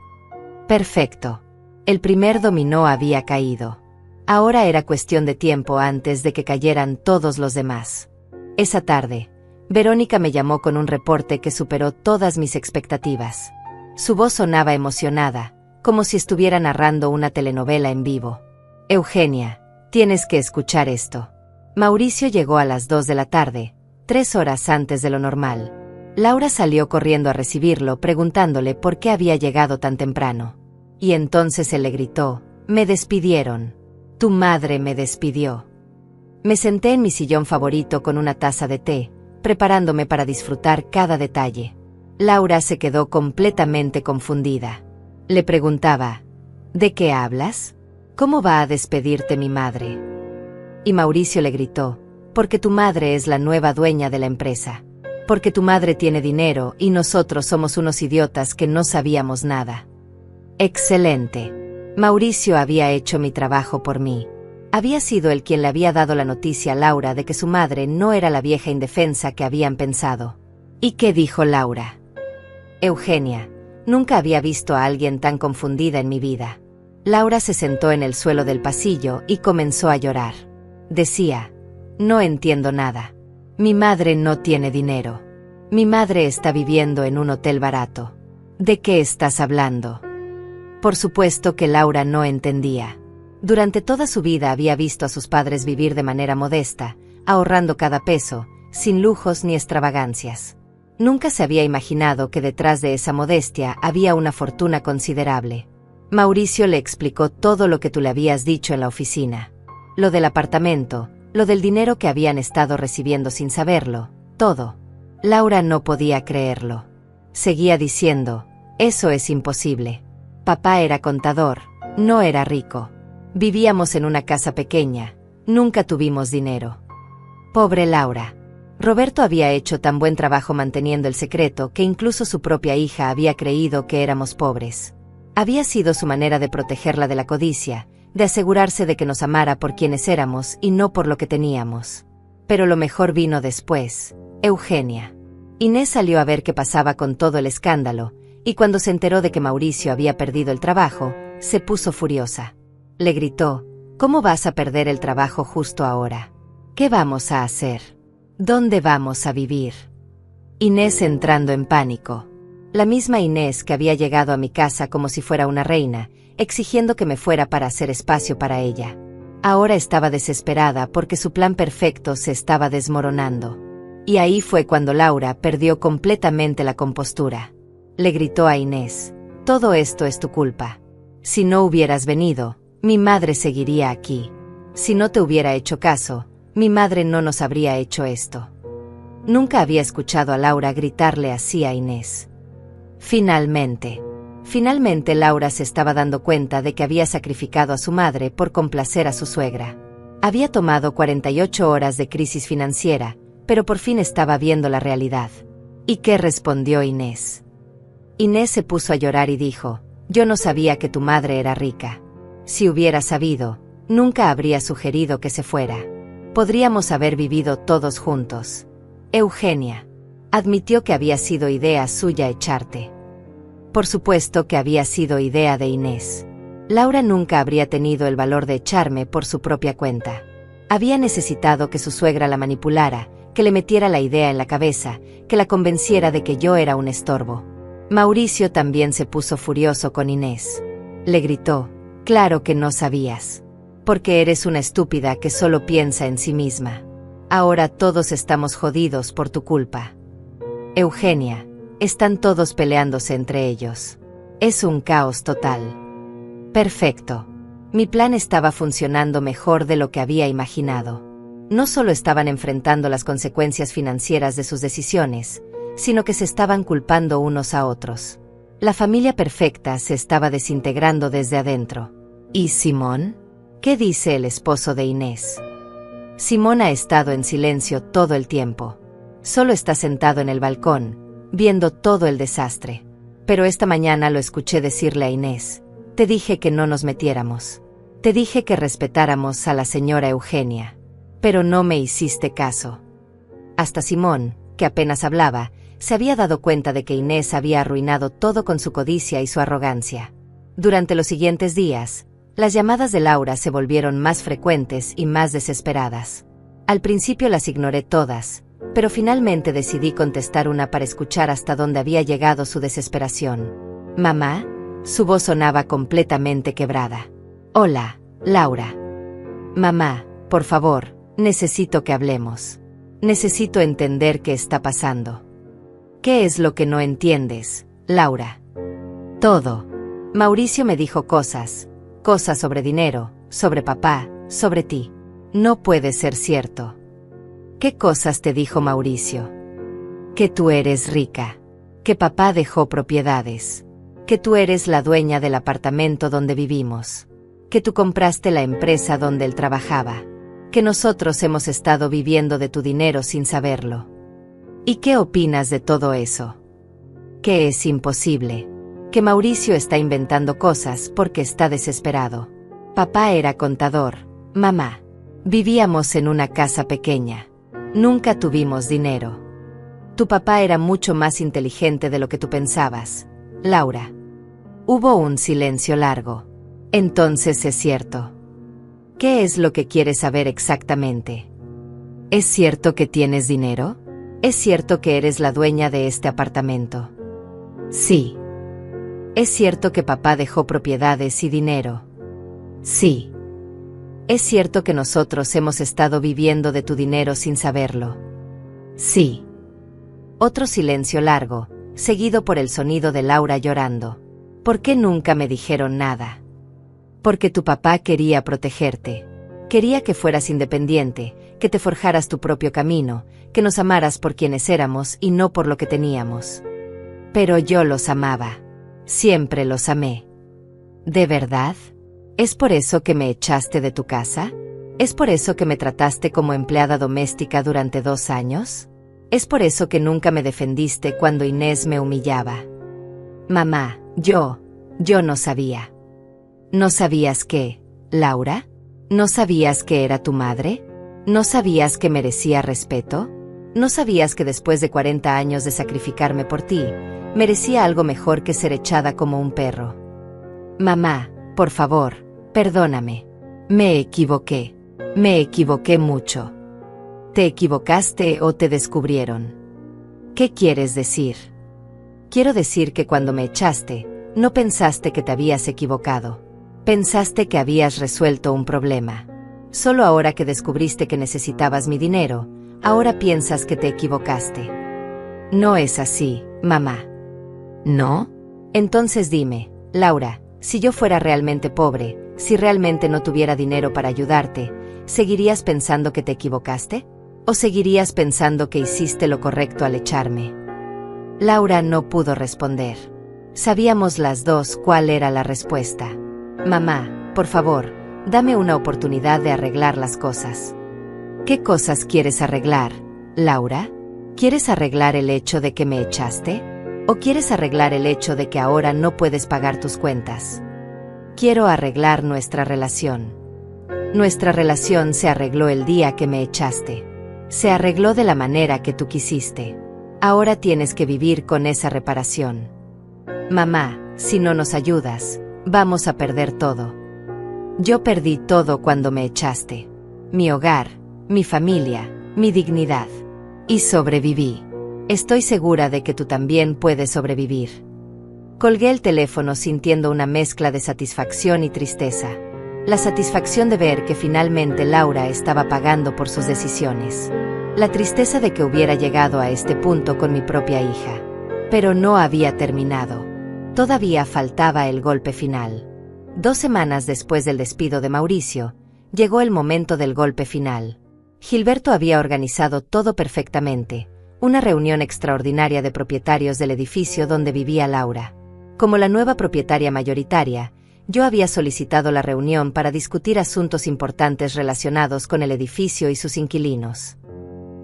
Perfecto. El primer dominó había caído. Ahora era cuestión de tiempo antes de que cayeran todos los demás. Esa tarde, Verónica me llamó con un reporte que superó todas mis expectativas. Su voz sonaba emocionada, como si estuviera narrando una telenovela en vivo. Eugenia, tienes que escuchar esto. Mauricio llegó a las 2 de la tarde, 3 horas antes de lo normal. Laura salió corriendo a recibirlo preguntándole por qué había llegado tan temprano. Y entonces él le gritó, «Me despidieron. Tu madre me despidió». Me senté en mi sillón favorito con una taza de té, preparándome para disfrutar cada detalle. Laura se quedó completamente confundida. Le preguntaba, ¿de qué hablas? ¿Cómo va a despedirte mi madre? Y Mauricio le gritó, porque tu madre es la nueva dueña de la empresa. Porque tu madre tiene dinero y nosotros somos unos idiotas que no sabíamos nada. Excelente. Mauricio había hecho mi trabajo por mí. Había sido él quien le había dado la noticia a Laura de que su madre no era la vieja indefensa que habían pensado. ¿Y qué dijo Laura? Eugenia, nunca había visto a alguien tan confundida en mi vida. Laura se sentó en el suelo del pasillo y comenzó a llorar. Decía, no entiendo nada. Mi madre no tiene dinero. Mi madre está viviendo en un hotel barato. ¿De qué estás hablando? Por supuesto que Laura no entendía. Durante toda su vida había visto a sus padres vivir de manera modesta, ahorrando cada peso, sin lujos ni extravagancias. Nunca se había imaginado que detrás de esa modestia había una fortuna considerable. Mauricio le explicó todo lo que tú le habías dicho en la oficina. Lo del apartamento, lo del dinero que habían estado recibiendo sin saberlo, todo. Laura no podía creerlo. Seguía diciendo, eso es imposible. Papá era contador, no era rico. Vivíamos en una casa pequeña, nunca tuvimos dinero. Pobre Laura. Roberto había hecho tan buen trabajo manteniendo el secreto que incluso su propia hija había creído que éramos pobres. Había sido su manera de protegerla de la codicia, de asegurarse de que nos amara por quienes éramos y no por lo que teníamos. Pero lo mejor vino después, Eugenia. Inés salió a ver qué pasaba con todo el escándalo, y cuando se enteró de que Mauricio había perdido el trabajo, se puso furiosa. Le gritó, ¿cómo vas a perder el trabajo justo ahora? ¿Qué vamos a hacer? ¿Dónde vamos a vivir? Inés entrando en pánico. La misma Inés que había llegado a mi casa como si fuera una reina, exigiendo que me fuera para hacer espacio para ella. Ahora estaba desesperada porque su plan perfecto se estaba desmoronando. Y ahí fue cuando Laura perdió completamente la compostura. Le gritó a Inés, todo esto es tu culpa. Si no hubieras venido, mi madre seguiría aquí. Si no te hubiera hecho caso, mi madre no nos habría hecho esto. Nunca había escuchado a Laura gritarle así a Inés. Finalmente Laura se estaba dando cuenta de que había sacrificado a su madre por complacer a su suegra. Había tomado 48 horas de crisis financiera, pero por fin estaba viendo la realidad. ¿Y qué respondió Inés? Inés se puso a llorar y dijo, yo no sabía que tu madre era rica. Si hubiera sabido, nunca habría sugerido que se fuera. Podríamos haber vivido todos juntos. Eugenia admitió que había sido idea suya echarte. Por supuesto que había sido idea de Inés. Laura nunca habría tenido el valor de echarme por su propia cuenta. Había necesitado que su suegra la manipulara, que le metiera la idea en la cabeza, que la convenciera de que yo era un estorbo. Mauricio también se puso furioso con Inés. Le gritó, claro que no sabías. Porque eres una estúpida que solo piensa en sí misma. Ahora todos estamos jodidos por tu culpa. Eugenia, están todos peleándose entre ellos. Es un caos total. Perfecto. Mi plan estaba funcionando mejor de lo que había imaginado. No solo estaban enfrentando las consecuencias financieras de sus decisiones, sino que se estaban culpando unos a otros. La familia perfecta se estaba desintegrando desde adentro. ¿Y Simón? ¿Qué dice el esposo de Inés? Simón ha estado en silencio todo el tiempo. Solo está sentado en el balcón, viendo todo el desastre. Pero esta mañana lo escuché decirle a Inés: te dije que no nos metiéramos. Te dije que respetáramos a la señora Eugenia. Pero no me hiciste caso. Hasta Simón, que apenas hablaba, se había dado cuenta de que Inés había arruinado todo con su codicia y su arrogancia. Durante los siguientes días, las llamadas de Laura se volvieron más frecuentes y más desesperadas. Al principio las ignoré todas, pero finalmente decidí contestar una para escuchar hasta dónde había llegado su desesperación. «Mamá», su voz sonaba completamente quebrada. «Hola, Laura». «Mamá, por favor, necesito que hablemos. Necesito entender qué está pasando». «¿Qué es lo que no entiendes, Laura?» «Todo. Mauricio me dijo cosas sobre dinero, sobre papá, sobre ti. No puede ser cierto». «¿Qué cosas te dijo Mauricio?» «Que tú eres rica. Que papá dejó propiedades. Que tú eres la dueña del apartamento donde vivimos. Que tú compraste la empresa donde él trabajaba. Que nosotros hemos estado viviendo de tu dinero sin saberlo. ¿Y qué opinas de todo eso?» «Que es imposible. Que Mauricio está inventando cosas porque está desesperado. Papá era contador, mamá. Vivíamos en una casa pequeña. Nunca tuvimos dinero. Tu papá era mucho más inteligente de lo que tú pensabas, Laura». Hubo un silencio largo. «Entonces es cierto». «¿Qué es lo que quieres saber exactamente?» «¿Es cierto que tienes dinero? ¿Es cierto que eres la dueña de este apartamento?» «Sí». «¿Es cierto que papá dejó propiedades y dinero?» «Sí». «¿Es cierto que nosotros hemos estado viviendo de tu dinero sin saberlo?» «Sí». Otro silencio largo, seguido por el sonido de Laura llorando. «¿Por qué nunca me dijeron nada?» «Porque tu papá quería protegerte. Quería que fueras independiente, que te forjaras tu propio camino, que nos amaras por quienes éramos y no por lo que teníamos. Pero yo los amaba. Siempre los amé». «¿De verdad? ¿Es por eso que me echaste de tu casa? ¿Es por eso que me trataste como empleada doméstica durante 2 años? ¿Es por eso que nunca me defendiste cuando Inés me humillaba?» «Mamá, yo no sabía». «¿No sabías qué, Laura? ¿No sabías que era tu madre? ¿No sabías que merecía respeto? ¿No sabías que después de 40 años de sacrificarme por ti, merecía algo mejor que ser echada como un perro?» «Mamá, por favor, perdóname. Me equivoqué. Me equivoqué mucho». «¿Te equivocaste o te descubrieron?» «¿Qué quieres decir?» «Quiero decir que cuando me echaste, no pensaste que te habías equivocado. Pensaste que habías resuelto un problema. Solo ahora que descubriste que necesitabas mi dinero, ahora piensas que te equivocaste». «No es así, mamá». «¿No? Entonces dime, Laura, si yo fuera realmente pobre, si realmente no tuviera dinero para ayudarte, ¿seguirías pensando que te equivocaste? ¿O seguirías pensando que hiciste lo correcto al echarme?» Laura no pudo responder. Sabíamos las dos cuál era la respuesta. «Mamá, por favor, dame una oportunidad de arreglar las cosas». «¿Qué cosas quieres arreglar, Laura? ¿Quieres arreglar el hecho de que me echaste? ¿O quieres arreglar el hecho de que ahora no puedes pagar tus cuentas?» «Quiero arreglar nuestra relación. Nuestra relación se arregló el día que me echaste. Se arregló de la manera que tú quisiste. Ahora tienes que vivir con esa reparación. Mamá, si no nos ayudas, vamos a perder todo. Yo perdí todo cuando me echaste. Mi hogar, mi familia, mi dignidad. Y sobreviví. Estoy segura de que tú también puedes sobrevivir». Colgué el teléfono sintiendo una mezcla de satisfacción y tristeza. La satisfacción de ver que finalmente Laura estaba pagando por sus decisiones. La tristeza de que hubiera llegado a este punto con mi propia hija. Pero no había terminado. Todavía faltaba el golpe final. 2 semanas después del despido de Mauricio, llegó el momento del golpe final. Gilberto había organizado todo perfectamente, una reunión extraordinaria de propietarios del edificio donde vivía Laura. Como la nueva propietaria mayoritaria, yo había solicitado la reunión para discutir asuntos importantes relacionados con el edificio y sus inquilinos.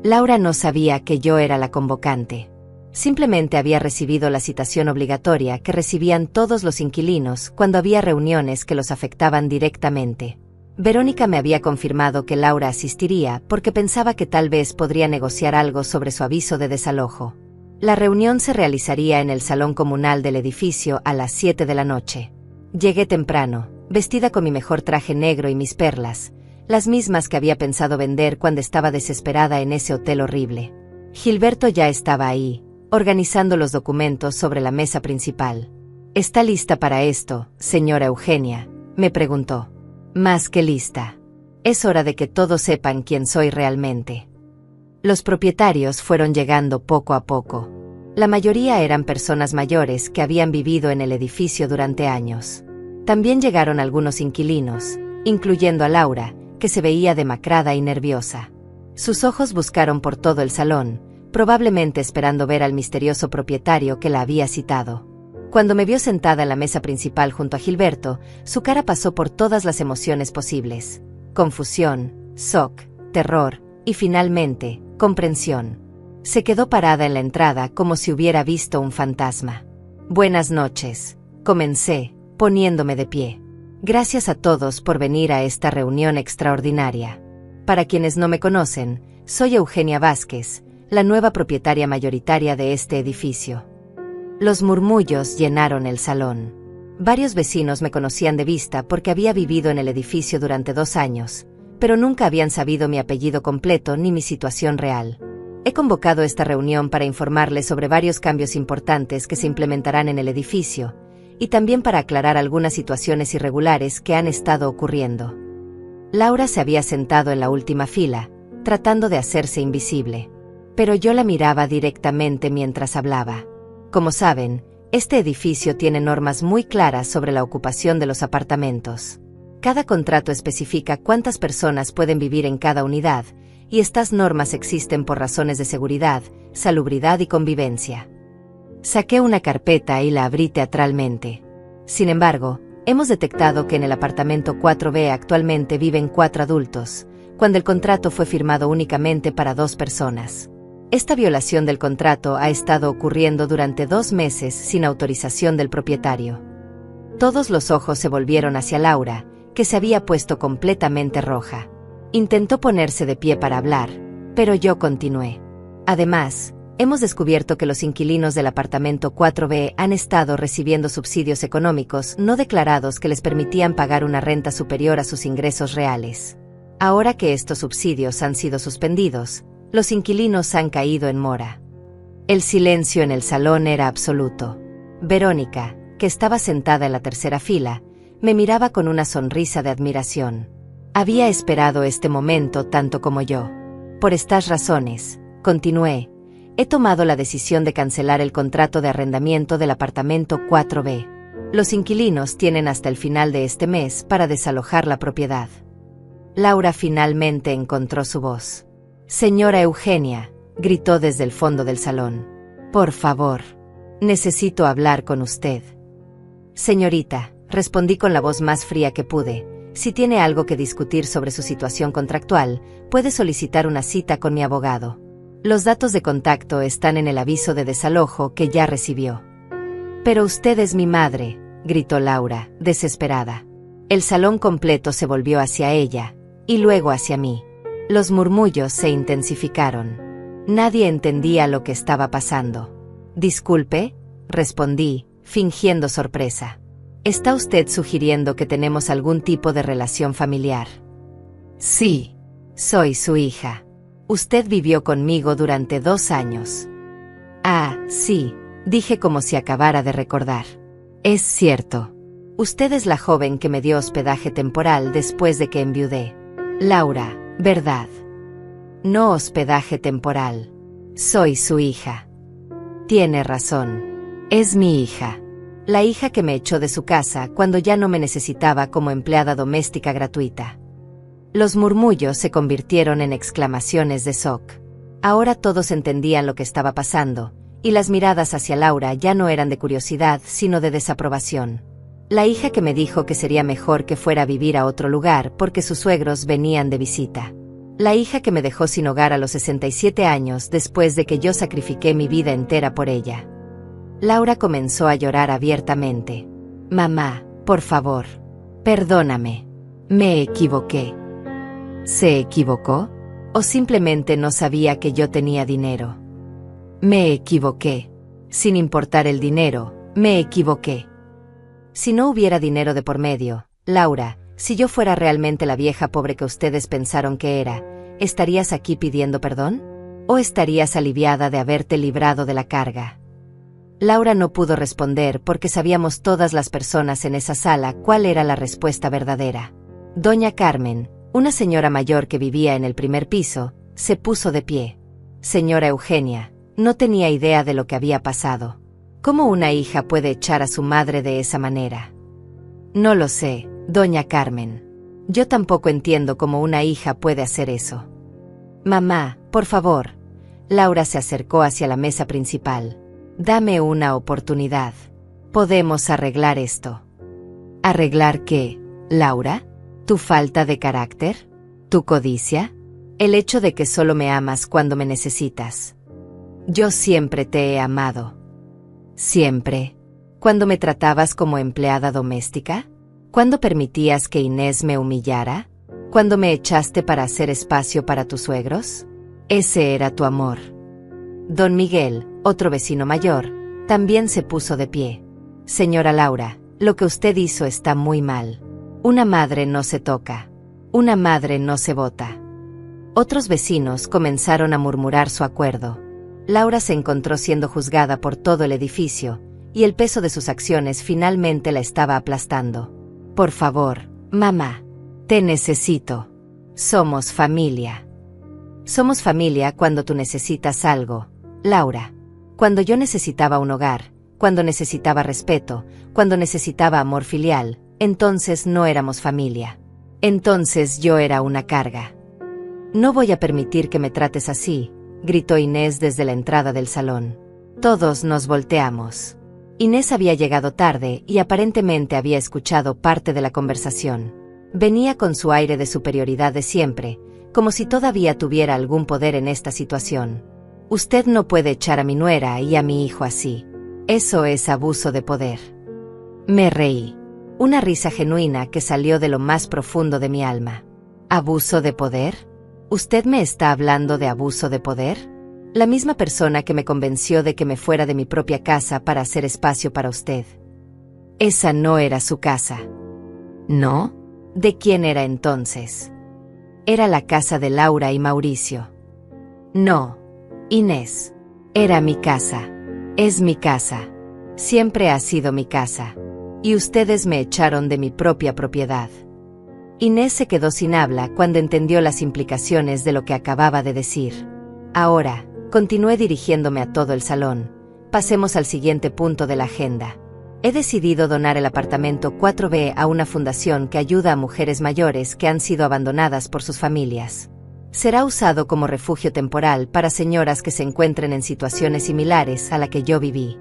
Laura no sabía que yo era la convocante. Simplemente había recibido la citación obligatoria que recibían todos los inquilinos cuando había reuniones que los afectaban directamente. Verónica me había confirmado que Laura asistiría porque pensaba que tal vez podría negociar algo sobre su aviso de desalojo. La reunión se realizaría en el salón comunal del edificio a las 7 de la noche. Llegué temprano, vestida con mi mejor traje negro y mis perlas, las mismas que había pensado vender cuando estaba desesperada en ese hotel horrible. Gilberto ya estaba ahí, organizando los documentos sobre la mesa principal. ¿Está lista para esto, señora Eugenia?, me preguntó. Más que lista. Es hora de que todos sepan quién soy realmente. Los propietarios fueron llegando poco a poco. La mayoría eran personas mayores que habían vivido en el edificio durante años. También llegaron algunos inquilinos, incluyendo a Laura, que se veía demacrada y nerviosa. Sus ojos buscaron por todo el salón, probablemente esperando ver al misterioso propietario que la había citado. Cuando me vio sentada en la mesa principal junto a Gilberto, su cara pasó por todas las emociones posibles: confusión, shock, terror y finalmente, comprensión. Se quedó parada en la entrada como si hubiera visto un fantasma. Buenas noches, comencé, poniéndome de pie. Gracias a todos por venir a esta reunión extraordinaria. Para quienes no me conocen, soy Eugenia Vázquez, la nueva propietaria mayoritaria de este edificio. Los murmullos llenaron el salón. Varios vecinos me conocían de vista porque había vivido en el edificio durante 2 años, pero nunca habían sabido mi apellido completo ni mi situación real. He convocado esta reunión para informarles sobre varios cambios importantes que se implementarán en el edificio, y también para aclarar algunas situaciones irregulares que han estado ocurriendo. Laura se había sentado en la última fila, tratando de hacerse invisible, pero yo la miraba directamente mientras hablaba. Como saben, este edificio tiene normas muy claras sobre la ocupación de los apartamentos. Cada contrato especifica cuántas personas pueden vivir en cada unidad, y estas normas existen por razones de seguridad, salubridad y convivencia. Saqué una carpeta y la abrí teatralmente. Sin embargo, hemos detectado que en el apartamento 4B actualmente viven 4 adultos, cuando el contrato fue firmado únicamente para 2 personas. Esta violación del contrato ha estado ocurriendo durante 2 meses sin autorización del propietario. Todos los ojos se volvieron hacia Laura, que se había puesto completamente roja. Intentó ponerse de pie para hablar, pero yo continué. Además, hemos descubierto que los inquilinos del apartamento 4B han estado recibiendo subsidios económicos no declarados que les permitían pagar una renta superior a sus ingresos reales. Ahora que estos subsidios han sido suspendidos, los inquilinos han caído en mora. El silencio en el salón era absoluto. Verónica, que estaba sentada en la tercera fila, me miraba con una sonrisa de admiración. Había esperado este momento tanto como yo. Por estas razones, continué, he tomado la decisión de cancelar el contrato de arrendamiento del apartamento 4B. Los inquilinos tienen hasta el final de este mes para desalojar la propiedad. Laura finalmente encontró su voz. Señora Eugenia, gritó desde el fondo del salón. Por favor, necesito hablar con usted. Señorita, respondí con la voz más fría que pude, si tiene algo que discutir sobre su situación contractual, puede solicitar una cita con mi abogado. Los datos de contacto están en el aviso de desalojo que ya recibió. Pero usted es mi madre, gritó Laura, desesperada. El salón completo se volvió hacia ella, y luego hacia mí. Los murmullos se intensificaron. Nadie entendía lo que estaba pasando. Disculpe, respondí, fingiendo sorpresa. ¿Está usted sugiriendo que tenemos algún tipo de relación familiar? Sí, soy su hija. Usted vivió conmigo durante 2 años. Ah, sí, dije como si acabara de recordar. Es cierto. Usted es la joven que me dio hospedaje temporal después de que enviudé. Laura, ¿verdad? No hospedaje temporal. Soy su hija. Tiene razón. Es mi hija. La hija que me echó de su casa cuando ya no me necesitaba como empleada doméstica gratuita. Los murmullos se convirtieron en exclamaciones de shock. Ahora todos entendían lo que estaba pasando, y las miradas hacia Laura ya no eran de curiosidad, sino de desaprobación. La hija que me dijo que sería mejor que fuera a vivir a otro lugar porque sus suegros venían de visita. La hija que me dejó sin hogar a los 67 años después de que yo sacrifiqué mi vida entera por ella. Laura comenzó a llorar abiertamente. Mamá, por favor, perdóname. Me equivoqué. ¿Se equivocó? ¿O simplemente no sabía que yo tenía dinero? Me equivoqué. Sin importar el dinero, me equivoqué. Si no hubiera dinero de por medio, Laura, si yo fuera realmente la vieja pobre que ustedes pensaron que era, ¿estarías aquí pidiendo perdón? ¿O estarías aliviada de haberte librado de la carga? Laura no pudo responder porque sabíamos todas las personas en esa sala cuál era la respuesta verdadera. Doña Carmen, una señora mayor que vivía en el primer piso, se puso de pie. Señora Eugenia, no tenía idea de lo que había pasado. ¿Cómo una hija puede echar a su madre de esa manera? No lo sé, doña Carmen. Yo tampoco entiendo cómo una hija puede hacer eso. Mamá, por favor. Laura se acercó hacia la mesa principal. Dame una oportunidad. Podemos arreglar esto. ¿Arreglar qué, Laura? ¿Tu falta de carácter? ¿Tu codicia? ¿El hecho de que solo me amas cuando me necesitas? Yo siempre te he amado. ¿Siempre? ¿Cuando me tratabas como empleada doméstica? ¿Cuándo permitías que Inés me humillara? ¿Cuándo me echaste para hacer espacio para tus suegros? Ese era tu amor. Don Miguel, otro vecino mayor, también se puso de pie. Señora Laura, lo que usted hizo está muy mal. Una madre no se toca. Una madre no se vota. Otros vecinos comenzaron a murmurar su acuerdo. Laura se encontró siendo juzgada por todo el edificio, y el peso de sus acciones finalmente la estaba aplastando. Por favor, mamá. Te necesito. Somos familia. Somos familia cuando tú necesitas algo, Laura. Cuando yo necesitaba un hogar, cuando necesitaba respeto, cuando necesitaba amor filial, entonces no éramos familia. Entonces yo era una carga. No voy a permitir que me trates así, gritó Inés desde la entrada del salón. Todos nos volteamos. Inés había llegado tarde y aparentemente había escuchado parte de la conversación. Venía con su aire de superioridad de siempre, como si todavía tuviera algún poder en esta situación. Usted no puede echar a mi nuera y a mi hijo así. Eso es abuso de poder. Me reí. Una risa genuina que salió de lo más profundo de mi alma. ¿Abuso de poder? ¿Usted me está hablando de abuso de poder? La misma persona que me convenció de que me fuera de mi propia casa para hacer espacio para usted. Esa no era su casa. ¿No? ¿De quién era entonces? Era la casa de Laura y Mauricio. No, Inés. Era mi casa. Es mi casa. Siempre ha sido mi casa. Y ustedes me echaron de mi propia propiedad. Inés se quedó sin habla cuando entendió las implicaciones de lo que acababa de decir. Ahora, continué dirigiéndome a todo el salón. Pasemos al siguiente punto de la agenda. He decidido donar el apartamento 4B a una fundación que ayuda a mujeres mayores que han sido abandonadas por sus familias. Será usado como refugio temporal para señoras que se encuentren en situaciones similares a la que yo viví.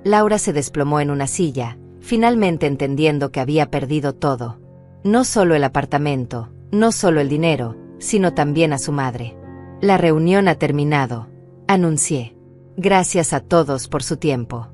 Laura se desplomó en una silla, finalmente entendiendo que había perdido todo. No solo el apartamento, no solo el dinero, sino también a su madre. La reunión ha terminado, anuncié. Gracias a todos por su tiempo.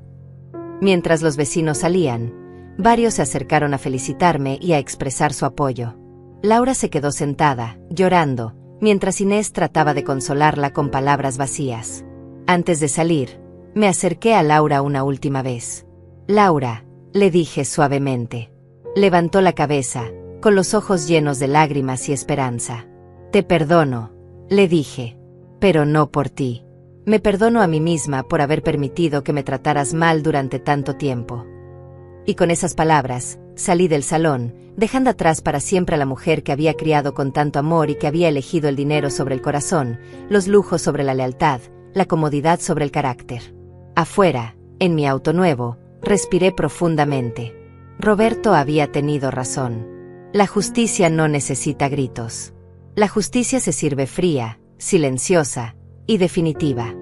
Mientras los vecinos salían, varios se acercaron a felicitarme y a expresar su apoyo. Laura se quedó sentada, llorando, mientras Inés trataba de consolarla con palabras vacías. Antes de salir, me acerqué a Laura una última vez. Laura, le dije suavemente. Levantó la cabeza, con los ojos llenos de lágrimas y esperanza. Te perdono, le dije. Pero no por ti. Me perdono a mí misma por haber permitido que me trataras mal durante tanto tiempo. Y con esas palabras, salí del salón, dejando atrás para siempre a la mujer que había criado con tanto amor y que había elegido el dinero sobre el corazón, los lujos sobre la lealtad, la comodidad sobre el carácter. Afuera, en mi auto nuevo, respiré profundamente. Roberto había tenido razón. La justicia no necesita gritos. La justicia se sirve fría, silenciosa y definitiva.